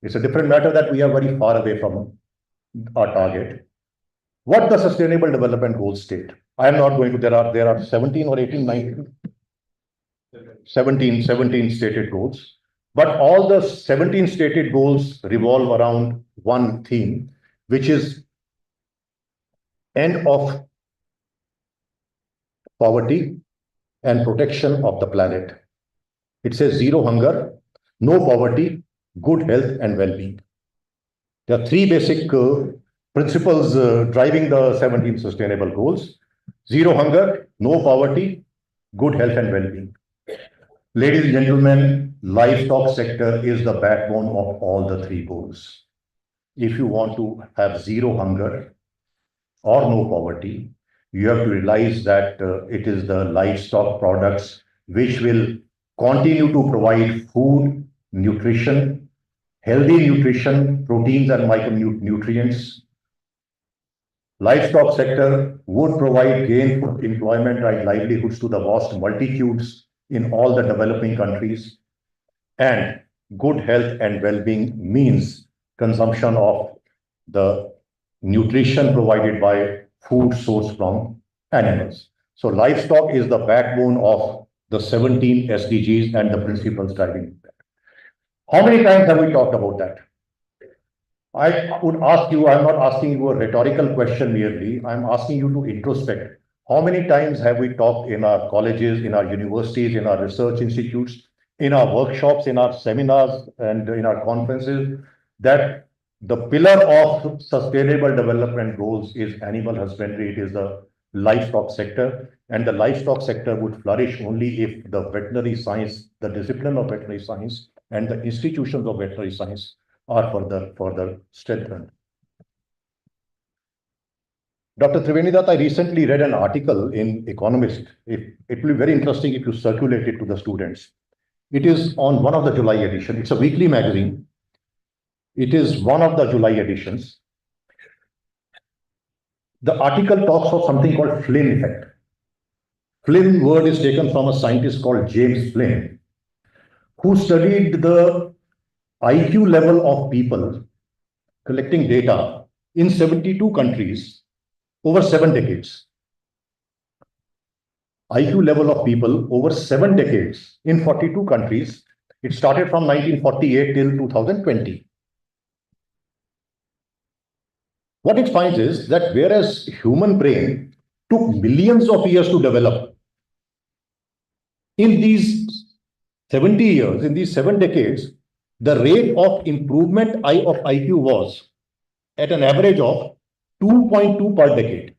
It's a different matter that we are very far away from our target. What the sustainable development goals state? I am not going to, there are 17 or 18, 19, 17 stated goals. But all the 17 stated goals revolve around one theme, which is end of poverty and protection of the planet. It says zero hunger, no poverty, good health and well-being. There are three basic principles driving the 17 sustainable goals: zero hunger, no poverty, good health and well-being. Ladies and gentlemen, livestock sector is the backbone of all the three goals. If you want to have zero hunger or no poverty, you have to realize that it is the livestock products which will continue to provide food, nutrition, healthy nutrition, proteins and micronutrients, Livestock sector would provide gainful employment and livelihoods to the vast multitudes in all the developing countries, and good health and well-being means consumption of the nutrition provided by food sourced from animals. So livestock is the backbone of the 17 SDGs and the principles driving that. How many times have we talked about that? I would ask you, I'm not asking you a rhetorical question merely, I'm asking you to introspect. How many times have we talked in our colleges, in our universities, in our research institutes, in our workshops, in our seminars, and in our conferences, that the pillar of sustainable development goals is animal husbandry, it is the livestock sector, and the livestock sector would flourish only if the veterinary science, the discipline of veterinary science, and the institutions of veterinary science are further strengthened. Dr. Trivenidath, I recently read an article in Economist. It will be very interesting if you circulate it to the students. It is on one of the July edition. It's a weekly magazine. It is one of the July editions. The article talks of something called Flynn effect. Flynn word is taken from a scientist called James Flynn, who studied the IQ level of people, collecting data in 72 countries over 7 decades. IQ level of people over 7 decades in 42 countries. It started from 1948 till 2020. What it finds is that whereas human brain took millions of years to develop, in these 70 years, in these 7 decades, the rate of improvement of IQ was at an average of 2.2 per decade.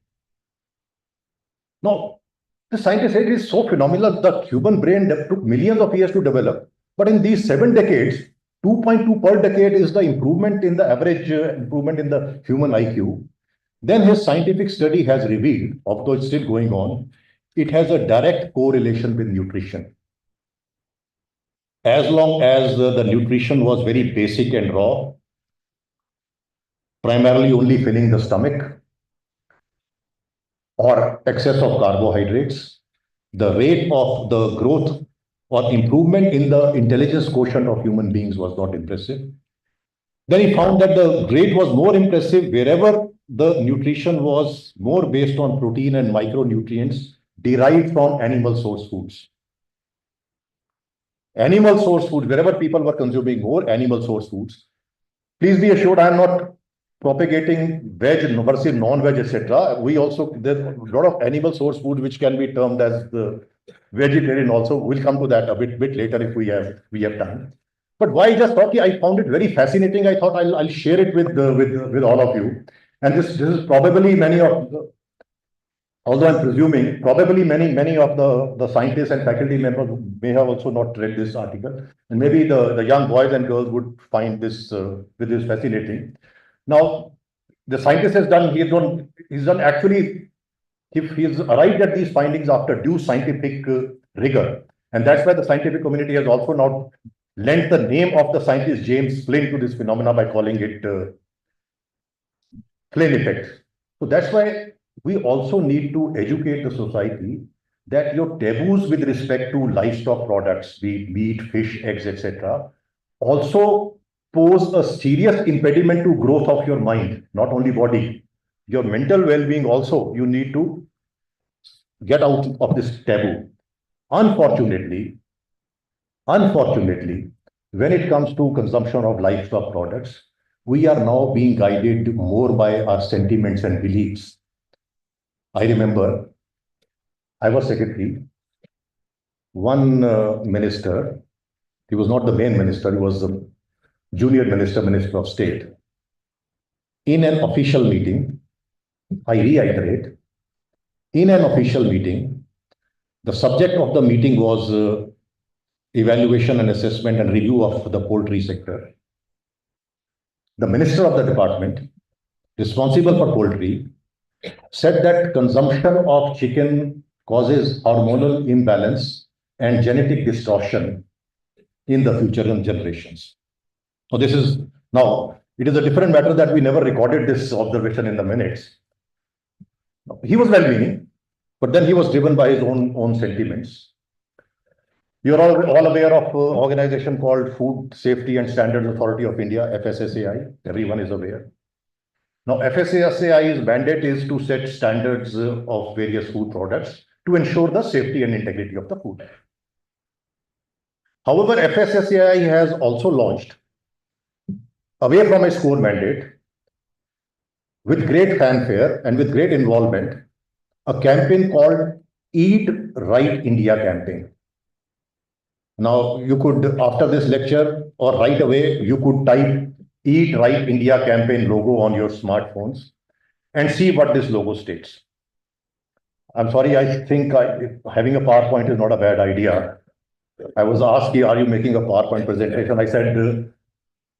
Now, the scientists say it is so phenomenal that human brain took millions of years to develop, but in these 7 decades, 2.2 per decade is the improvement in the average improvement in the human IQ. Then his scientific study has revealed, although it's still going on, it has a direct correlation with nutrition. As long as the nutrition was very basic and raw, primarily only filling the stomach, or excess of carbohydrates, the rate of the growth or improvement in the intelligence quotient of human beings was not impressive. Then he found that the rate was more impressive wherever the nutrition was more based on protein and micronutrients derived from animal source foods. Animal source food, wherever people were consuming more animal source foods. Please be assured, I am not propagating veg versus non-veg, etc. We also, there's a lot of animal source food which can be termed as the vegetarian also. We'll come to that a bit later if we have time. But why I just thought, I found it very fascinating. I thought I'll share it with all of you. And this is probably many of the, although I'm presuming, probably many of the scientists and faculty members may have also not read this article. And maybe the young boys and girls would find this fascinating. Now, the scientist has done, he's arrived at these findings after due scientific rigor. And that's why the scientific community has also now lent the name of the scientist James Flynn to this phenomena by calling it Flynn effect. So that's why we also need to educate the society that your taboos with respect to livestock products, be it meat, fish, eggs, etc., also pose a serious impediment to growth of your mind, not only body. Your mental well-being also, you need to get out of this taboo. Unfortunately, when it comes to consumption of livestock products, we are now being guided more by our sentiments and beliefs. I remember I was secretary. One minister, he was not the main minister, he was the junior minister of state. In an official meeting, I reiterate, in an official meeting, the subject of the meeting was evaluation and assessment and review of the poultry sector. The minister of the department responsible for poultry said that consumption of chicken causes hormonal imbalance and genetic distortion in the future generations. So it is a different matter that we never recorded this observation in the minutes. He was well-meaning, but then he was driven by his own sentiments. You're all aware of an organization called Food Safety and Standards Authority of India, FSSAI. Everyone is aware. Now, FSSAI's mandate is to set standards of various food products to ensure the safety and integrity of the food. However, FSSAI has also launched, away from its core mandate, with great fanfare and with great involvement, a campaign called Eat Right India campaign. Now, you could, after this lecture or right away, you could type Eat Right India campaign logo on your smartphones and see what this logo states. I'm sorry, I think having a PowerPoint is not a bad idea. I was asked, are you making a PowerPoint presentation? I said,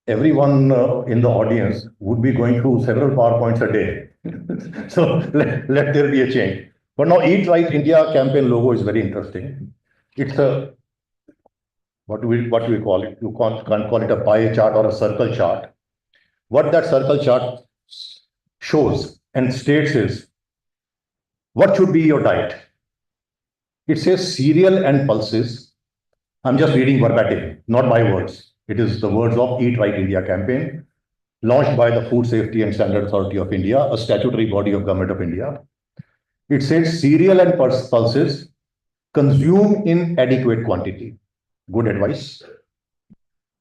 everyone in the audience would be going through several PowerPoints a day. So let there be a change. But now Eat Right India campaign logo is very interesting. It's a, what do we call it? You can't call it a pie chart or a circle chart. What that circle chart shows and states is, what should be your diet? It says cereal and pulses. I'm just reading verbatim, not my words. It is the words of Eat Right India campaign, launched by the Food Safety and Standards Authority of India, a statutory body of Government of India. It says cereal and pulses consume in adequate quantity. Good advice.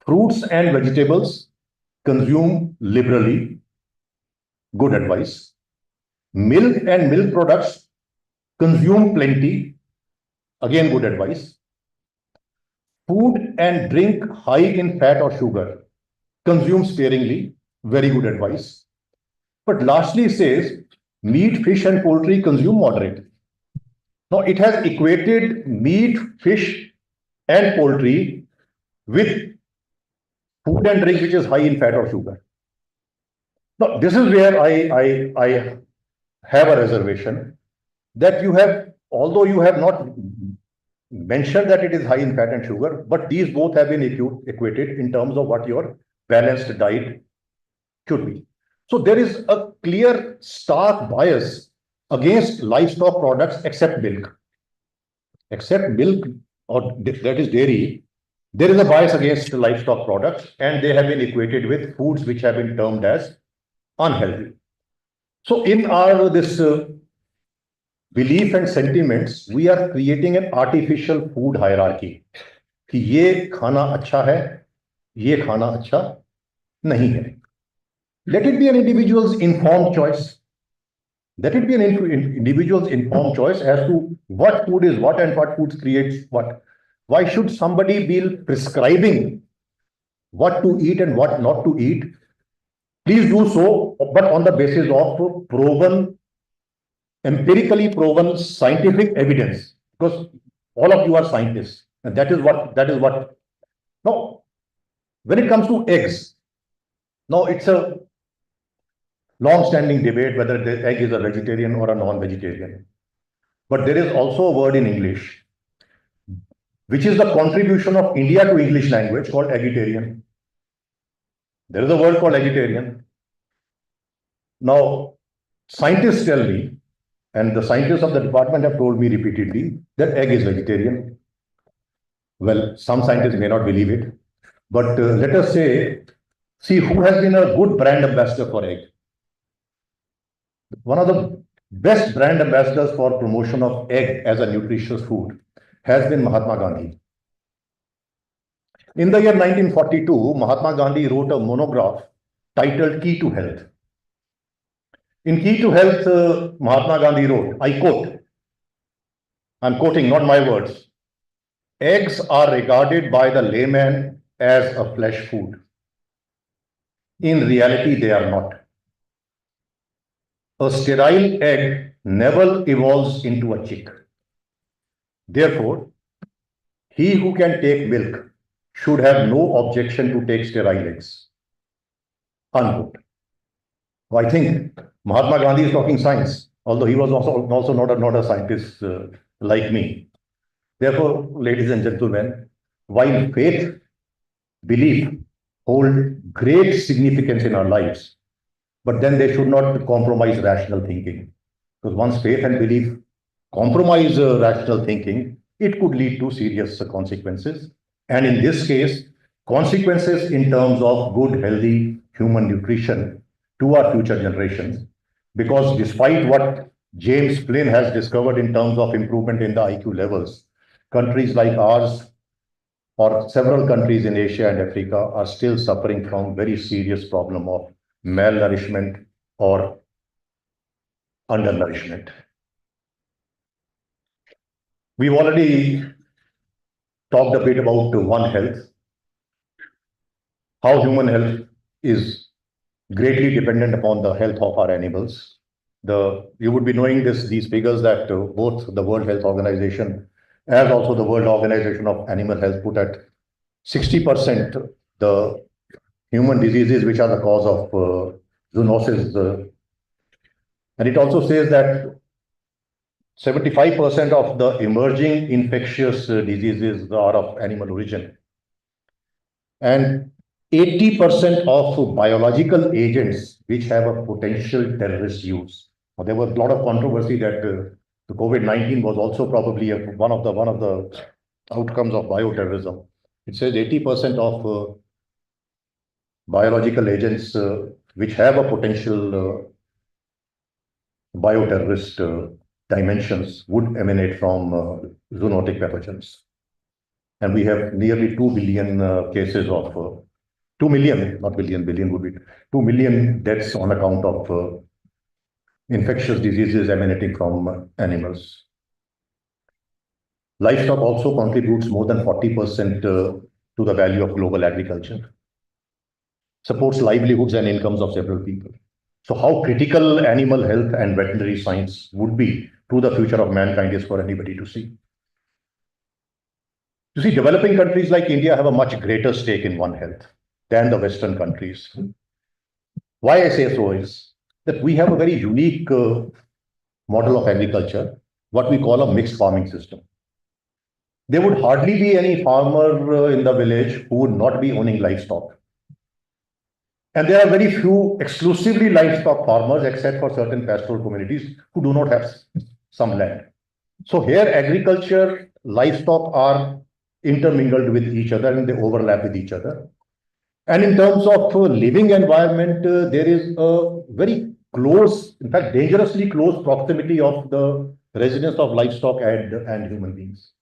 Fruits and vegetables consume liberally. Good advice. Milk and milk products consume plenty. Again, good advice. Food and drink high in fat or sugar consume sparingly. Very good advice. But lastly says meat, fish and poultry consume moderate. Now it has equated meat, fish and poultry with food and drink which is high in fat or sugar. Now this is where I have a reservation that you have, although you have not mentioned that it is high in fat and sugar, but these both have been equated in terms of what your balanced diet should be. So there is a clear stark bias against livestock products except milk. Except milk, or that is dairy, there is a bias against livestock products, and they have been equated with foods which have been termed as unhealthy. So in our this belief and sentiments, we are creating an artificial food hierarchy. कि ये खाना अच्छा है, ये खाना अच्छा नहीं है. Let it be an individual's informed choice. Let it be an individual's informed choice as to what food is what and what foods creates what. Why should somebody be prescribing what to eat and what not to eat? Please do so, but on the basis of proven, empirically proven scientific evidence, because all of you are scientists, and that is what. Now, when it comes to eggs, now it's a long-standing debate whether the egg is a vegetarian or a non-vegetarian. But there is also a word in English, which is the contribution of India to English language, called eggetarian. There is a word called eggetarian. Now, scientists tell me, and the scientists of the department have told me repeatedly, that egg is vegetarian. Well, some scientists may not believe it, but let us see who has been a good brand ambassador for egg. One of the best brand ambassadors for promotion of egg as a nutritious food has been Mahatma Gandhi. In the year 1942, Mahatma Gandhi wrote a monograph titled Key to Health. In Key to Health, Mahatma Gandhi wrote, I quote, I'm quoting, not my words, eggs are regarded by the layman as a flesh food. In reality, they are not. A sterile egg never evolves into a chick. Therefore, he who can take milk should have no objection to take sterile eggs. Unquote. Well, I think Mahatma Gandhi is talking science, although he was also not a scientist like me. Therefore, ladies and gentlemen, while faith, belief hold great significance in our lives, but then they should not compromise rational thinking. Because once faith and belief compromise rational thinking, it could lead to serious consequences. And in this case, consequences in terms of good, healthy human nutrition to our future generations. Because despite what James Flynn has discovered in terms of improvement in the IQ levels, countries like ours or several countries in Asia and Africa are still suffering from very serious problem of malnourishment or undernourishment. We've already talked a bit about One Health, how human health is greatly dependent upon the health of our animals. You would be knowing these figures that both the World Health Organization as also the World Organization of Animal Health put at 60% the human diseases which are the cause of zoonosis. And it also says that 75% of the emerging infectious diseases are of animal origin. And 80% of biological agents which have a potential terrorist use. Now, there was a lot of controversy that the COVID-19 was also probably one of the outcomes of bioterrorism. It says 80% of biological agents which have a potential bioterrorist dimensions would emanate from zoonotic pathogens. And we have nearly 2 billion cases of 2 million, not billion, billion would be 2 million deaths on account of infectious diseases emanating from animals. Livestock also contributes more than 40% to the value of global agriculture, supports livelihoods and incomes of several people. So how critical animal health and veterinary science would be to the future of mankind is for anybody to see. You see, developing countries like India have a much greater stake in One Health than the Western countries. Why I say so is that we have a very unique model of agriculture, what we call a mixed farming system. There would hardly be any farmer in the village who would not be owning livestock. And there are very few exclusively livestock farmers, except for certain pastoral communities who do not have some land. So here agriculture, livestock are intermingled with each other and they overlap with each other. And in terms of living environment, there is a very close, in fact, dangerously close proximity of the residence of livestock and human beings.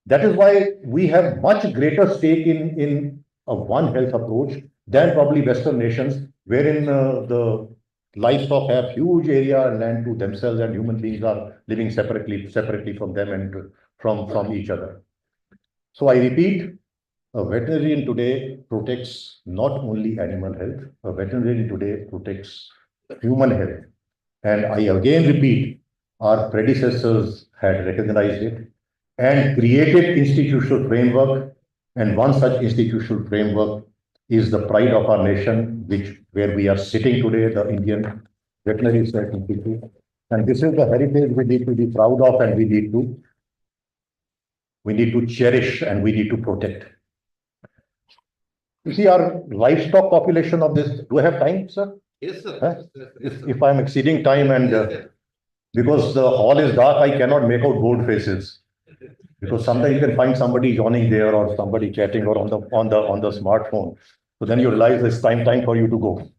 That is why we have much greater stake in a One Health approach than probably Western nations, wherein the livestock have huge area and land to themselves and human beings are living separately from them and from each other. So I repeat, a veterinarian today protects not only animal health, a veterinarian today protects human health. And I again repeat, our predecessors had recognized it and created institutional framework. And one such institutional framework is the pride of our nation, where we are sitting today, the Indian Veterinary Research Institute. And this is the heritage we need to be proud of, and we need to cherish and we need to protect. You see, our livestock population of this. Do I have time, sir? Yes, sir. Huh? If I'm exceeding time and because the hall is dark, I cannot make out bold faces. Because sometimes you can find somebody yawning there or somebody chatting or on the smartphone. So then you realize it's time for you to go.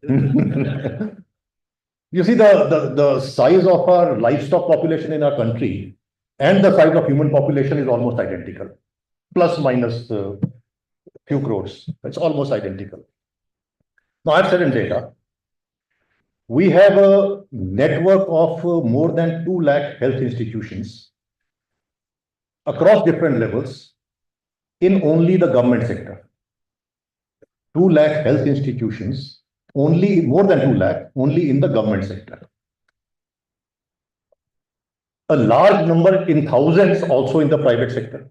You see, the size of our livestock population in our country and the size of human population is almost identical, plus minus few crores. It's almost identical. Now, I've said in data, we have a network of more than 2 lakh health institutions across different levels in only the government sector. 2 lakh health institutions, only more than 2 lakh, only in the government sector. A large number in thousands also in the private sector.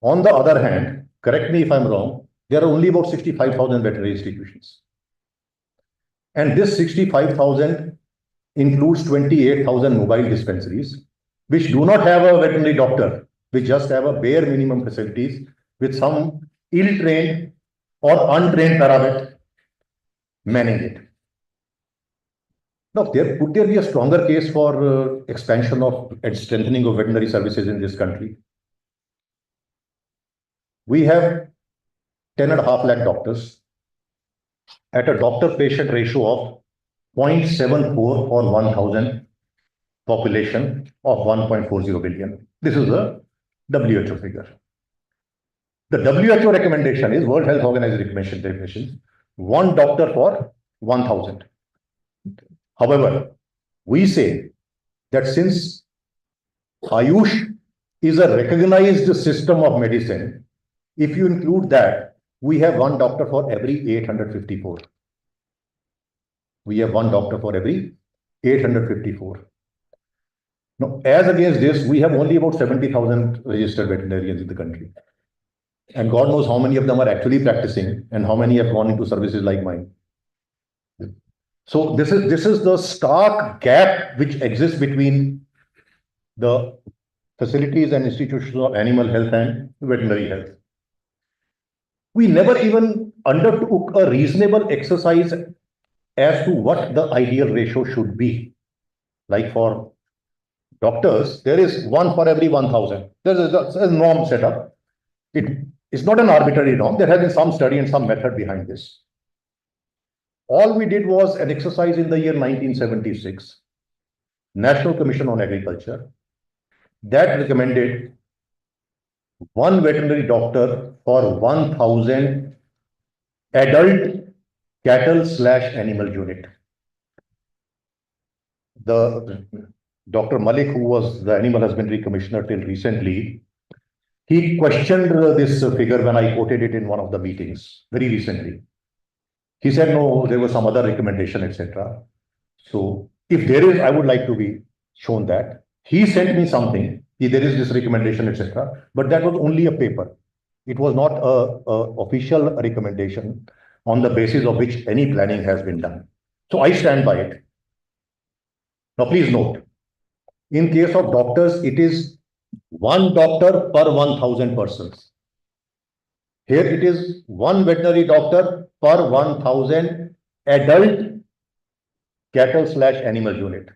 On the other hand, correct me if I'm wrong, there are only about 65,000 veterinary institutions. And this 65,000 includes 28,000 mobile dispensaries, which do not have a veterinary doctor, which just have a bare minimum facilities with some ill-trained or untrained paravet manning it. Now, could there be a stronger case for expansion of and strengthening of veterinary services in this country? We have 10.5 lakh doctors at a doctor-patient ratio of 0.74 for 1,000 population of 1.40 billion. This is the WHO figure. The WHO recommendation is World Health Organization recommendation, 1 doctor for 1,000. However, we say that since Ayush is a recognized system of medicine, if you include that, we have 1 doctor for every 854. We have 1 doctor for every 854. Now, as against this, we have only about 70,000 registered veterinarians in the country. And God knows how many of them are actually practicing and how many have gone into services like mine. So this is the stark gap which exists between the facilities and institutions of animal health and veterinary health. We never even undertook a reasonable exercise as to what the ideal ratio should be. Like for doctors, there is 1 for every 1,000. There's a norm set up. It's not an arbitrary norm. There has been some study and some method behind this. All we did was an exercise in the year 1976, National Commission on Agriculture, that recommended 1 veterinary doctor for 1,000 adult cattle/animal unit. The Dr. Malik, who was the Animal Husbandry Commissioner till recently, he questioned this figure when I quoted it in one of the meetings very recently. He said, no, there was some other recommendation, etc. So if there is, I would like to be shown that. He sent me something, there is this recommendation, etc. But that was only a paper. It was not a official recommendation on the basis of which any planning has been done. So I stand by it. Now, please note, in case of doctors, it is 1 doctor per 1,000 persons. Here it is 1 veterinary doctor per 1,000 adult cattle/animal unit.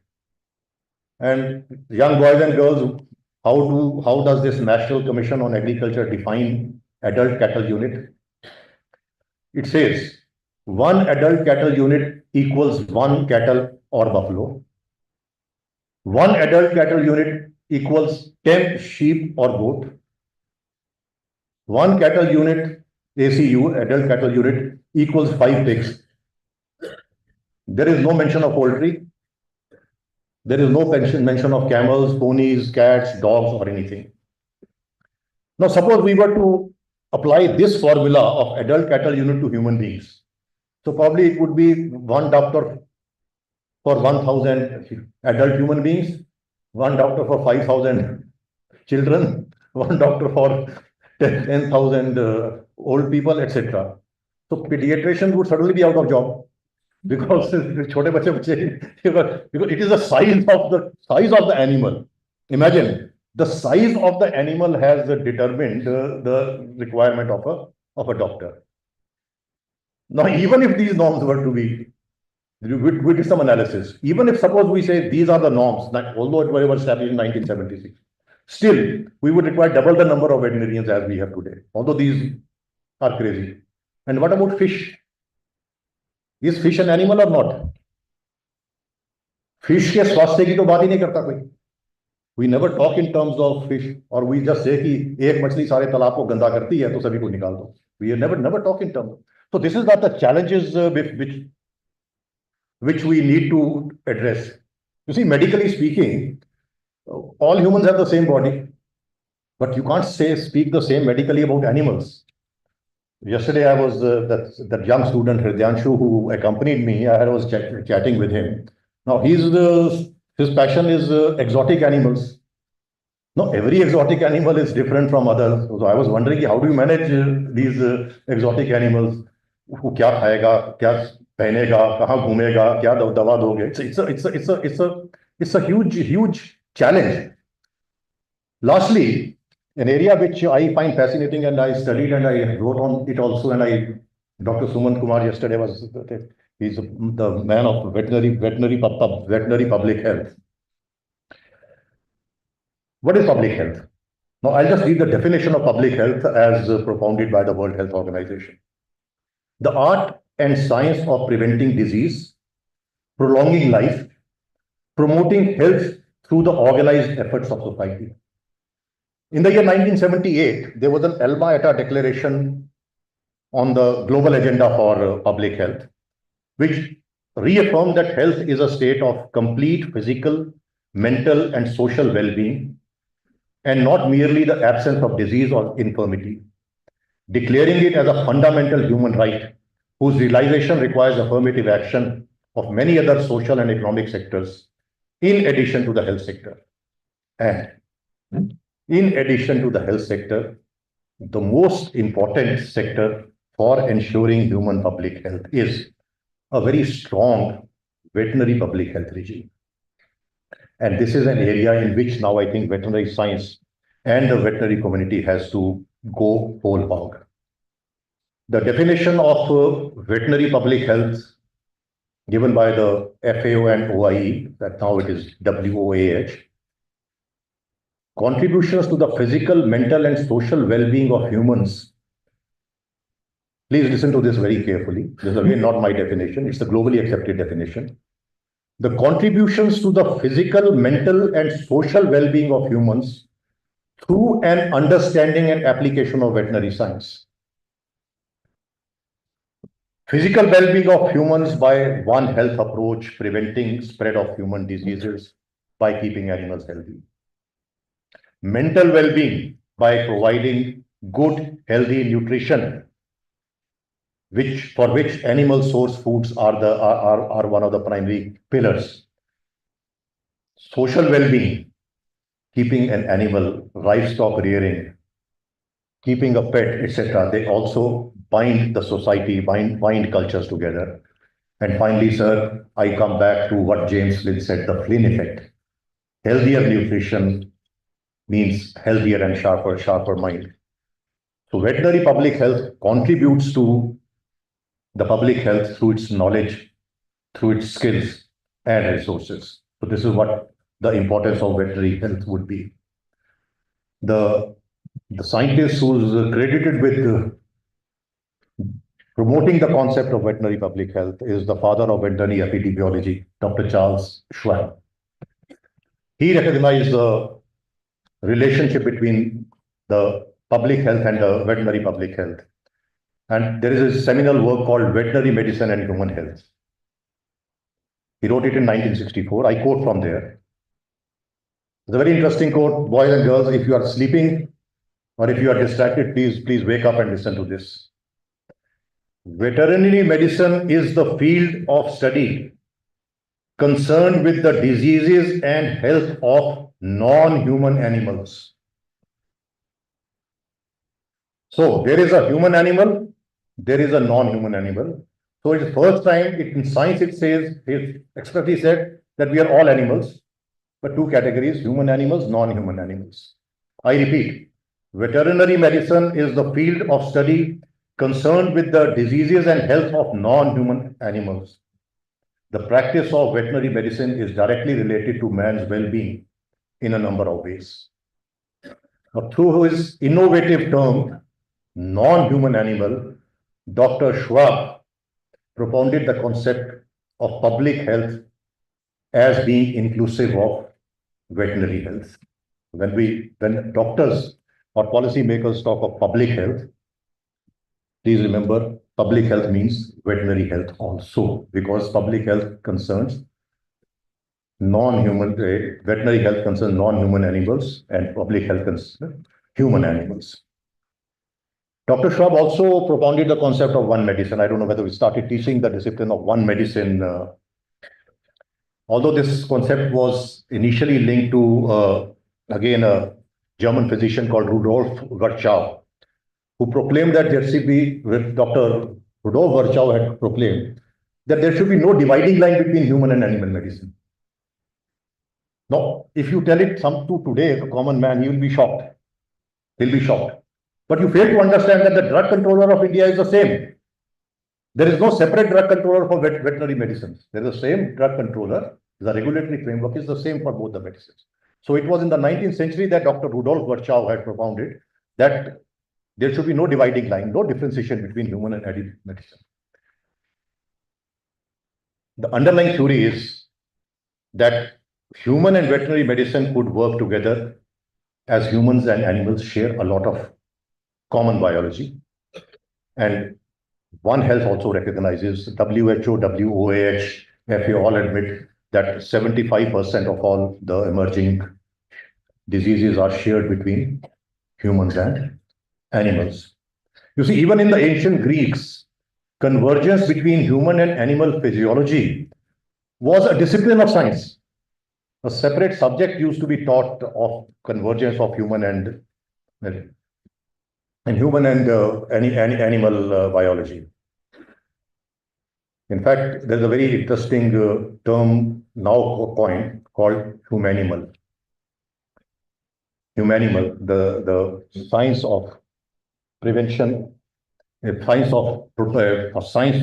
And young boys and girls, how does this National Commission on Agriculture define adult cattle unit? It says 1 adult cattle unit equals 1 cattle or buffalo. 1 adult cattle unit equals 10 sheep or goat. 1 cattle unit, ACU, adult cattle unit, equals 5 pigs. There is no mention of poultry. There is no mention of camels, ponies, cats, dogs, or anything. Now, suppose we were to apply this formula of adult cattle unit to human beings. So probably it would be 1 doctor for 1,000 adult human beings, 1 doctor for 5,000 children, 1 doctor for 10,000 old people, etc. So pediatricians would suddenly be out of job because because it is the size of the animal. Imagine the size of the animal has determined the requirement of a doctor. Now, even if these norms were to be, we did some analysis. Even if suppose we say these are the norms, although it was established in 1976, still we would require double the number of veterinarians as we have today. Although these are crazy. And what about fish? Is fish an animal or not? Fish के स्वास्थ्य की तो बात ही नहीं करता कोई. We never talk in terms of fish, or we just say कि एक मछली सारे तालाब को गंदा करती है तो सभी को निकाल दो. We never talk in terms. So this is not the challenges which we need to address. You see, medically speaking, all humans have the same body, but you can't speak the same medically about animals. Yesterday, I was that young student Hridyanshu who accompanied me. I was chatting with him. Now his passion is exotic animals. Now every exotic animal is different from others. So I was wondering, how do you manage these exotic animals? Who क्या खाएगा, क्या पहनेगा, कहाँ घूमेगा, क्या दवा दोगे? It's a huge challenge. Lastly, an area which I find fascinating and I studied and I wrote on it also, and Dr. Sumant Kumar yesterday He's the man of veterinary public health. What is public health? Now, I'll just read the definition of public health as propounded by the World Health Organization. The art and science of preventing disease, prolonging life, promoting health through the organized efforts of society. In the year 1978, there was an Alma Ata declaration on the global agenda for public health, which reaffirmed that health is a state of complete physical, mental, and social well-being, and not merely the absence of disease or infirmity, declaring it as a fundamental human right whose realization requires affirmative action of many other social and economic sectors in addition to the health sector. And in addition to the health sector, the most important sector for ensuring human public health is a very strong veterinary public health regime. And this is an area in which now I think veterinary science and the veterinary community has to go whole hog. The definition of veterinary public health given by the FAO and OIE, that now it is WOAH, contributions to the physical, mental, and social well-being of humans. Please listen to this very carefully. This is again not my definition, it's the globally accepted definition. The contributions to the physical, mental, and social well-being of humans through an understanding and application of veterinary science. Physical well-being of humans by One Health approach, preventing spread of human diseases by keeping animals healthy. Mental well-being by providing good, healthy nutrition, for which animal source foods are one of the primary pillars. Social well-being, keeping an animal, livestock rearing, keeping a pet, etc. They also bind the society, bind cultures together. And finally, sir, I come back to what James Flynn said, the Flynn effect. Healthier nutrition means healthier and sharper mind. So veterinary public health contributes to the public health through its knowledge, through its skills and resources. So this is what the importance of veterinary health would be. The scientist who's credited with promoting the concept of veterinary public health is the father of veterinary epidemiology, Dr. Charles Swami. He recognized the relationship between the public health and the veterinary public health. And there is a seminal work called Veterinary Medicine and Human Health. He wrote it in 1964. I quote from there. It's a very interesting quote. Boys and girls, if you are sleeping or if you are distracted, please wake up and listen to this. Veterinary medicine is the field of study concerned with the diseases and health of non-human animals. So there is a human animal, there is a non-human animal. So it's the first time in science it says, it expressly said that we are all animals, but two categories, human animals, non-human animals. I repeat, veterinary medicine is the field of study concerned with the diseases and health of non-human animals. The practice of veterinary medicine is directly related to man's well-being in a number of ways. Now, through his innovative term, non-human animal, Dr. Schwab propounded the concept of public health as being inclusive of veterinary health. When doctors or policymakers talk of public health, please remember public health means veterinary health also, because public health concerns non-human, veterinary health concerns non-human animals and public health concerns human animals. Dr. Schwab also propounded the concept of one medicine. I don't know whether we started teaching the discipline of one medicine. Although this concept was initially linked to, again, a German physician called Rudolf Virchow, who proclaimed that there should be, Dr. Rudolf Virchow had proclaimed that there should be no dividing line between human and animal medicine. Now, if you tell it to today, a common man, he will be shocked. He'll be shocked. But you fail to understand that the drug controller of India is the same. There is no separate drug controller for veterinary medicines. There is the same drug controller. The regulatory framework is the same for both the medicines. So it was in the 19th century that Dr. Rudolf Virchow had propounded that there should be no dividing line, no differentiation between human and animal medicine. The underlying theory is that human and veterinary medicine could work together as humans and animals share a lot of common biology. And One Health also recognizes, WHO, WOAH, FA all admit that 75% of all the emerging diseases are shared between humans and animals. You see, even in the ancient Greeks, convergence between human and animal physiology was a discipline of science. A separate subject used to be taught of convergence of human and animal biology. In fact, there's a very interesting term now coined called humanimal. Humanimal, the science of prevention, a science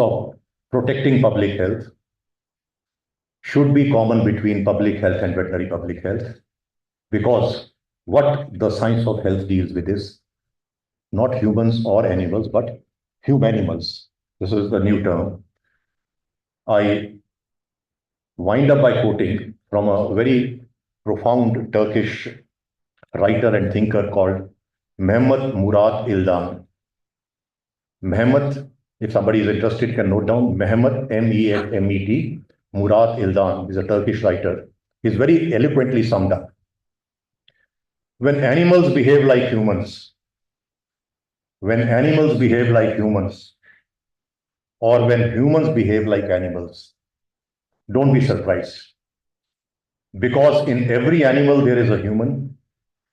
of protecting public health, should be common between public health and veterinary public health, because what the science of health deals with is not humans or animals, but humanimals. This is the new term. I wind up by quoting from a very profound Turkish writer and thinker called Mehmet Murat Ildan. Mehmet, if somebody is interested, can note down Mehmet, M-E-H-M-E-T, Murat Ildan is a Turkish writer. He's very eloquently summed up. When animals behave like humans, when animals behave like humans, or when humans behave like animals, don't be surprised. Because in every animal there is a human,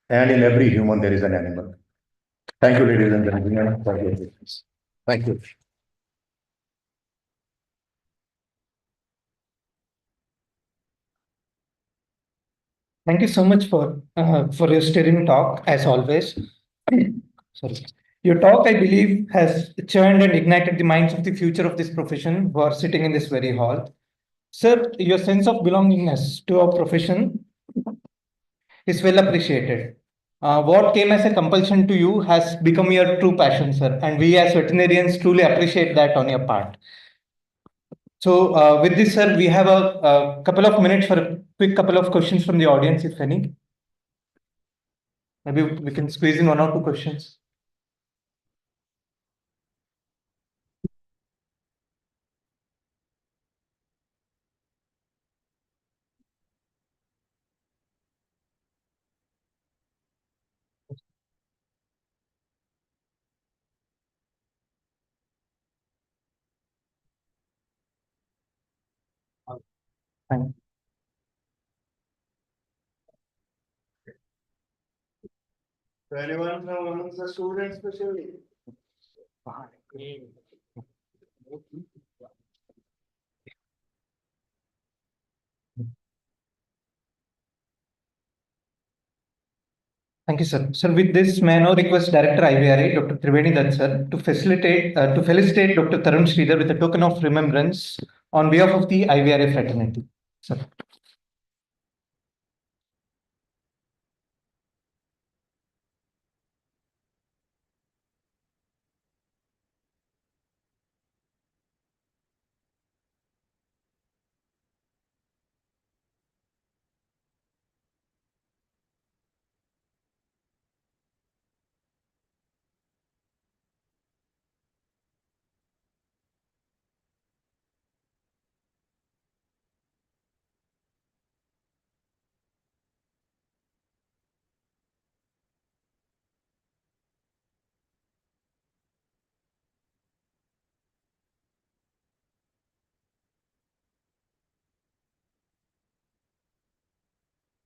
and in every human there is an animal. Thank you, ladies and gentlemen, for your patience. Thank you. Thank you so much for your stirring talk, as always. Sorry. Your talk, I believe, has churned and ignited the minds of the future of this profession who are sitting in this very hall. Sir, your sense of belongingness to our profession is well appreciated. What came as a compulsion to you has become your true passion, sir, and we as veterinarians truly appreciate that on your part. So, with this, sir, we have a couple of minutes for a quick couple of questions from the audience, if any. Maybe we can squeeze in one or two questions. Fine. So anyone from amongst the students especially? Thank you, sir. Sir, with this, may I now request Director IVRA, Dr. Triveni Dutt, sir, to felicitate Dr. Tarun Sridhar with a token of remembrance on behalf of the IVRA fraternity. Sir.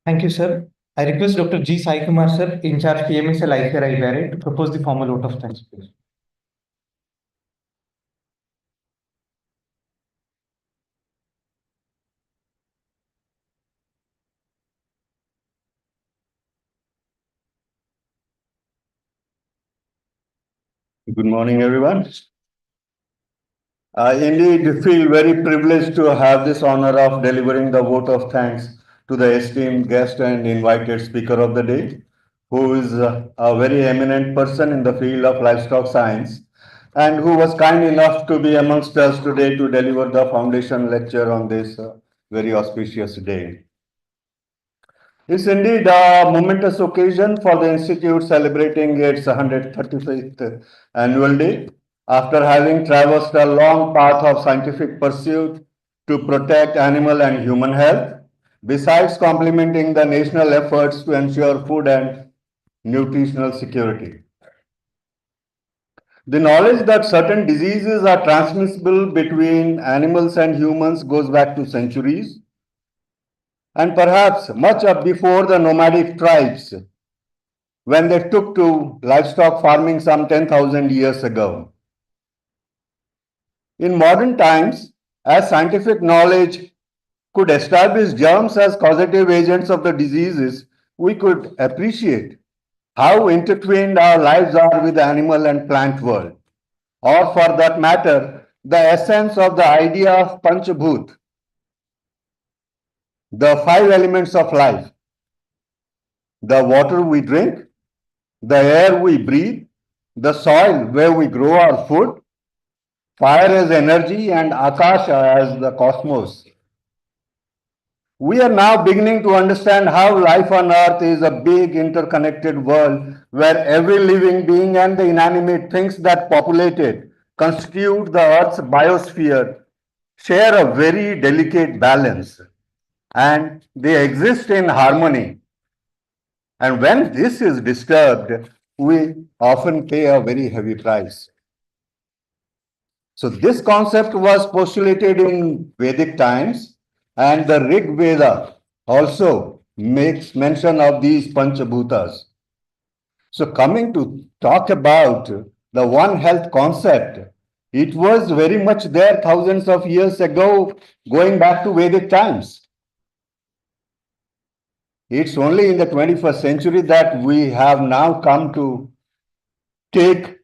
Thank you, sir. I request Dr. G. Sai Kumar, sir, in charge PMSL IVRA, to propose the formal vote of thanks, please. Good morning, everyone. I indeed feel very privileged to have this honor of delivering the vote of thanks to the esteemed guest and invited speaker of the day, who is a very eminent person in the field of livestock science and who was kind enough to be amongst us today to deliver the foundation lecture on this very auspicious day. It's indeed a momentous occasion for the Institute celebrating its 135th annual day after having traversed a long path of scientific pursuit to protect animal and human health, besides complementing the national efforts to ensure food and nutritional security. The knowledge that certain diseases are transmissible between animals and humans goes back to centuries, and perhaps much up before the nomadic tribes when they took to livestock farming some 10,000 years ago. In modern times, as scientific knowledge could establish germs as causative agents of the diseases, we could appreciate how intertwined our lives are with the animal and plant world, or for that matter, the essence of the idea of Panchabhut, the five elements of life: the water we drink, the air we breathe, the soil where we grow our food, fire as energy, and Akasha as the cosmos. We are now beginning to understand how life on Earth is a big interconnected world where every living being and the inanimate things that populate it constitute the Earth's biosphere share a very delicate balance and they exist in harmony. And when this is disturbed, we often pay a very heavy price. So this concept was postulated in Vedic times, and the Rig Veda also makes mention of these Panchabhutas. So coming to talk about the One Health concept, it was very much there thousands of years ago, going back to Vedic times. It's only in the 21st century that we have now come to take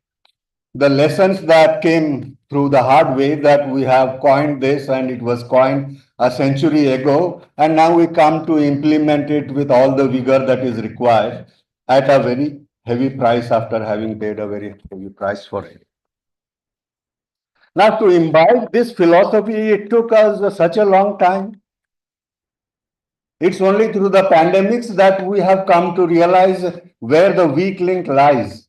the lessons that came through the hard way, that we have coined this and it was coined a century ago, and now we come to implement it with all the vigor that is required at a very heavy price after having paid a very heavy price for it. Now, to imbibe this philosophy, it took us such a long time. It's only through the pandemics that we have come to realize where the weak link lies.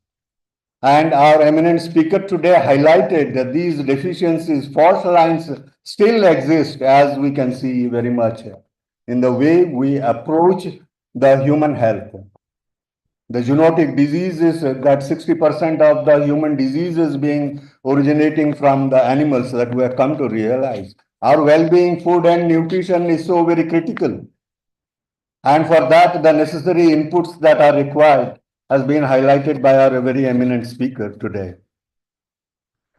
And our eminent speaker today highlighted that these deficiencies, fault lines still exist, as we can see very much in the way we approach the human health. The zoonotic diseases, that 60% of the human diseases being originating from the animals, that we have come to realize. Our well-being, food and nutrition is so very critical. And for that, the necessary inputs that are required has been highlighted by our very eminent speaker today.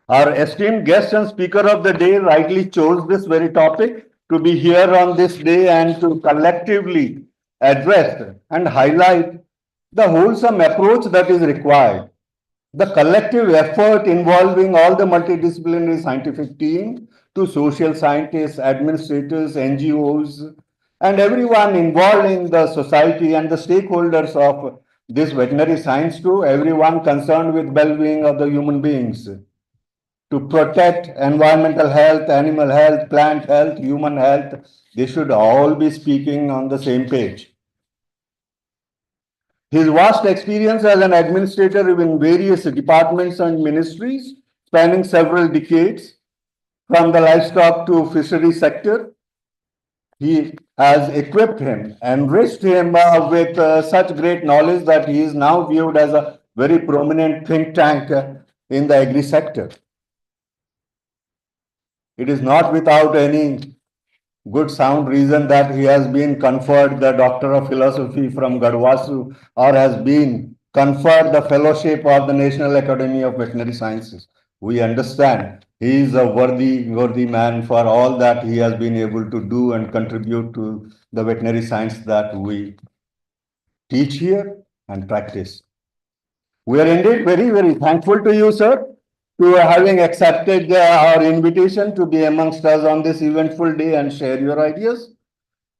Our esteemed guest and speaker of the day rightly chose this very topic to be here on this day and to collectively address and highlight the wholesome approach that is required. The collective effort involving all the multidisciplinary scientific team to social scientists, administrators, NGOs, and everyone involved in the society and the stakeholders of this veterinary science too, everyone concerned with well-being of the human beings, to protect environmental health, animal health, plant health, human health. They should all be speaking on the same page. His vast experience as an administrator in various departments and ministries, spanning several decades, from the livestock to fishery sector, he has equipped him, enriched him with such great knowledge that he is now viewed as a very prominent think tank in the agri sector. It is not without any good sound reason that he has been conferred the Doctor of Philosophy from Gadwasu, or has been conferred the fellowship of the National Academy of Veterinary Sciences. We understand he is a worthy man for all that he has been able to do and contribute to the veterinary science that we teach here and practice. We are indeed very, very thankful to you, sir, to having accepted our invitation to be amongst us on this eventful day and share your ideas.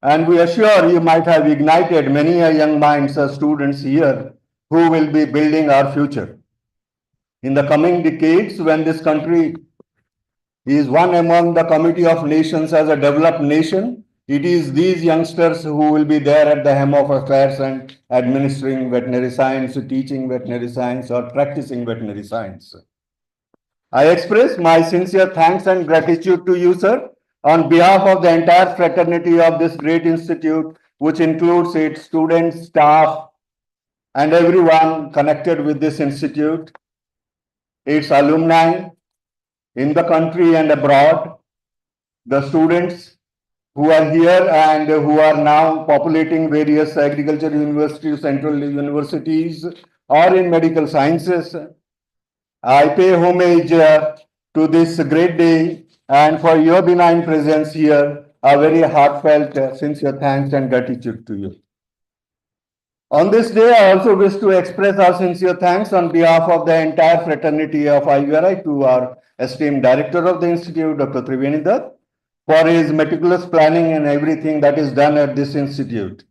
And we are sure you might have ignited many young minds of students here who will be building our future. In the coming decades, when this country is one among the Committee of Nations as a developed nation, it is these youngsters who will be there at the helm of affairs and administering veterinary science, teaching veterinary science, or practicing veterinary science. I express my sincere thanks and gratitude to you, sir, on behalf of the entire fraternity of this great institute, which includes its students, staff, and everyone connected with this institute, its alumni in the country and abroad, the students who are here and who are now populating various agriculture universities, central universities, or in medical sciences. I pay homage to this great day and for your benign presence here, a very heartfelt, sincere thanks and gratitude to you. On this day, I also wish to express our sincere thanks on behalf of the entire fraternity of IVRI to our esteemed director of the institute, Dr. Trivenidar, for his meticulous planning and everything that is done at this institute.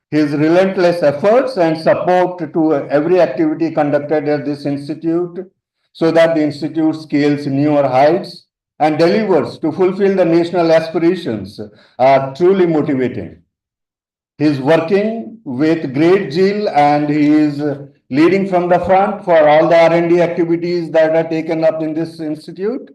His relentless efforts and support to every activity conducted at this institute so that the institute scales newer heights and delivers to fulfill the national aspirations are truly motivating. He is working with great zeal and he is leading from the front for all the R&D activities that are taken up in this institute.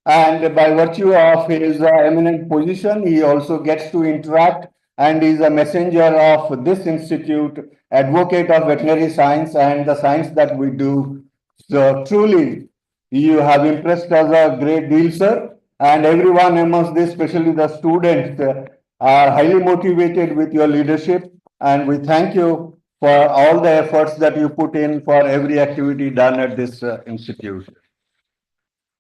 And by virtue of his eminent position, he also gets to interact and is a messenger of this institute, advocate of veterinary science and the science that we do. So truly, you have impressed us a great deal, sir. And everyone amongst this, especially the students, are highly motivated with your leadership. And we thank you for all the efforts that you put in for every activity done at this institute.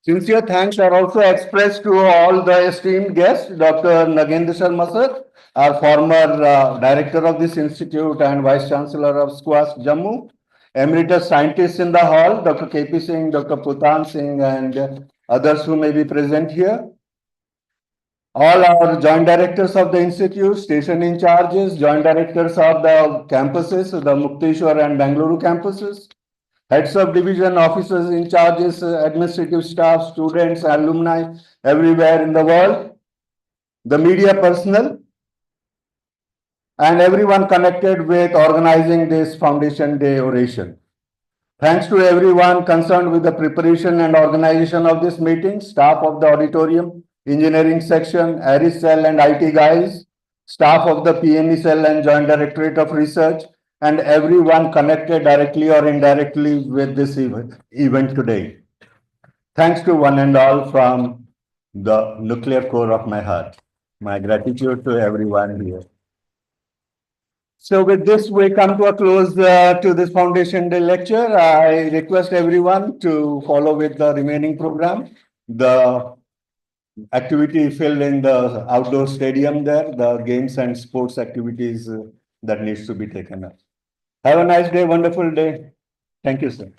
Sincere thanks are also expressed to all the esteemed guests, Dr. Nagendra Sharma sir, our former director of this institute and vice chancellor of SQUAS Jammu, emeritus scientists in the hall, Dr. KP Singh, Dr. Putan Singh, and others who may be present here. All our joint directors of the institute, station in charges, joint directors of the campuses, the Mukteshwar and Bangalore campuses, heads of division, officers in charges, administrative staff, students, alumni everywhere in the world, the media personnel, and everyone connected with organizing this Foundation Day oration. Thanks to everyone concerned with the preparation and organization of this meeting, staff of the auditorium, engineering section, ARIS cell and IT guys, staff of the PME cell and Joint Directorate of Research, and everyone connected directly or indirectly with this event today. Thanks to one and all from the nuclear core of my heart. My gratitude to everyone here. So with this, we come to a close to this Foundation Day lecture. I request everyone to follow with the remaining program. The activity filled in the outdoor stadium there, the games and sports activities that needs to be taken up. Have a nice day, wonderful day. Thank you, sir.